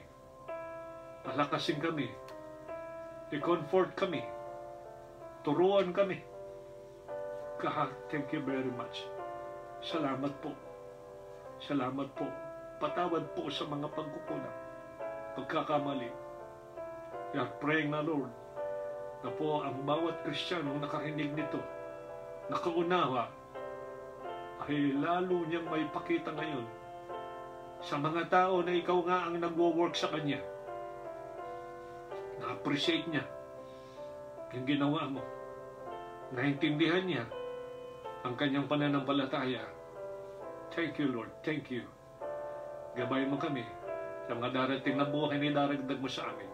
Palakasin kami. I-comfort kami. Turuan kami. God, thank you very much. Salamat po. Salamat po. Patawad po sa mga pagkukulang, pagkakamali. We are praying na, Lord, na po ang bawat Kristiyanong nakarinig nito, nakaunawa, ay lalo niyang may pakita ngayon sa mga tao na ikaw nga ang nagwo-work sa kanya. Na-appreciate niya yung ginawa mo. Naintindihan niya ang kanyang pananampalataya. Thank you, Lord. Thank you. Gabay mo kami sa mga darating na buhay na idaragdag mo sa amin.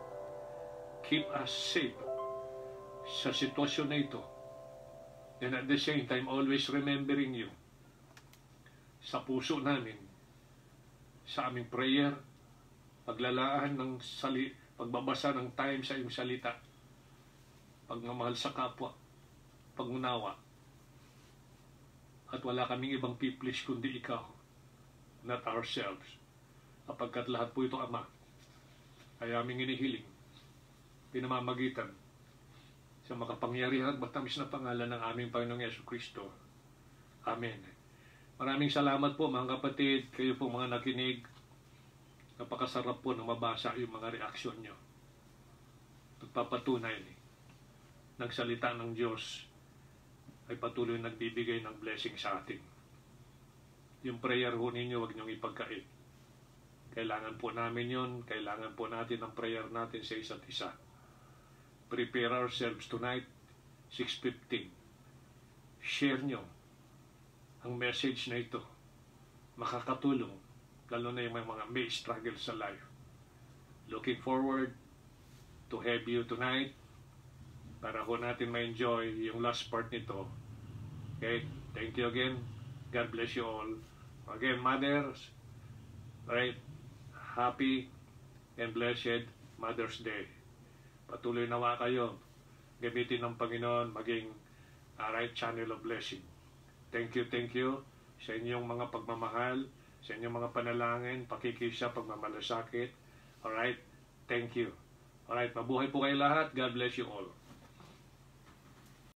Keep us safe sa sitwasyon na ito. And at the same time, always remembering you sa puso namin, sa aming prayer, paglalaan ng pagbabasa ng time sa iyong salita, pagmamahal sa kapwa, pagunawa, at wala kaming ibang piplis kundi ikaw, not ourselves. Kapagkat lahat po ito, Ama, ay aming inihiling, pinamamagitan sa makapangyarihan at matamis na pangalan ng aming Panginoong Jesucristo. Amen. Maraming salamat po mga kapatid, kayo po mga nakinig. Napakasarap po na mabasa yung mga reaksyon nyo. Nagpapatunay ng salita ng Diyos ay patuloy nagbibigay ng blessing sa atin. Yung prayer ho ninyo, huwag nyong ipagkait. Kailangan po namin yun. Kailangan po natin ang prayer natin sa isa't isa. Prepare ourselves tonight, 6:15. Share nyo ang message na ito. Makakatulong, lalo na yung mga may struggle sa life. Looking forward to have you tonight para ho natin ma-enjoy yung last part nito. Okay? Thank you again. God bless you all. Again, mothers, right? Happy and blessed Mother's Day. Patuloy nawa kayo. Gamitin ng Panginoon maging right channel of blessing. Thank you sa inyong mga pagmamahal, sa inyong mga panalangin, pakikisya, pagmamalasakit. Alright? Thank you. Alright, mabuhay po kayo lahat. God bless you all.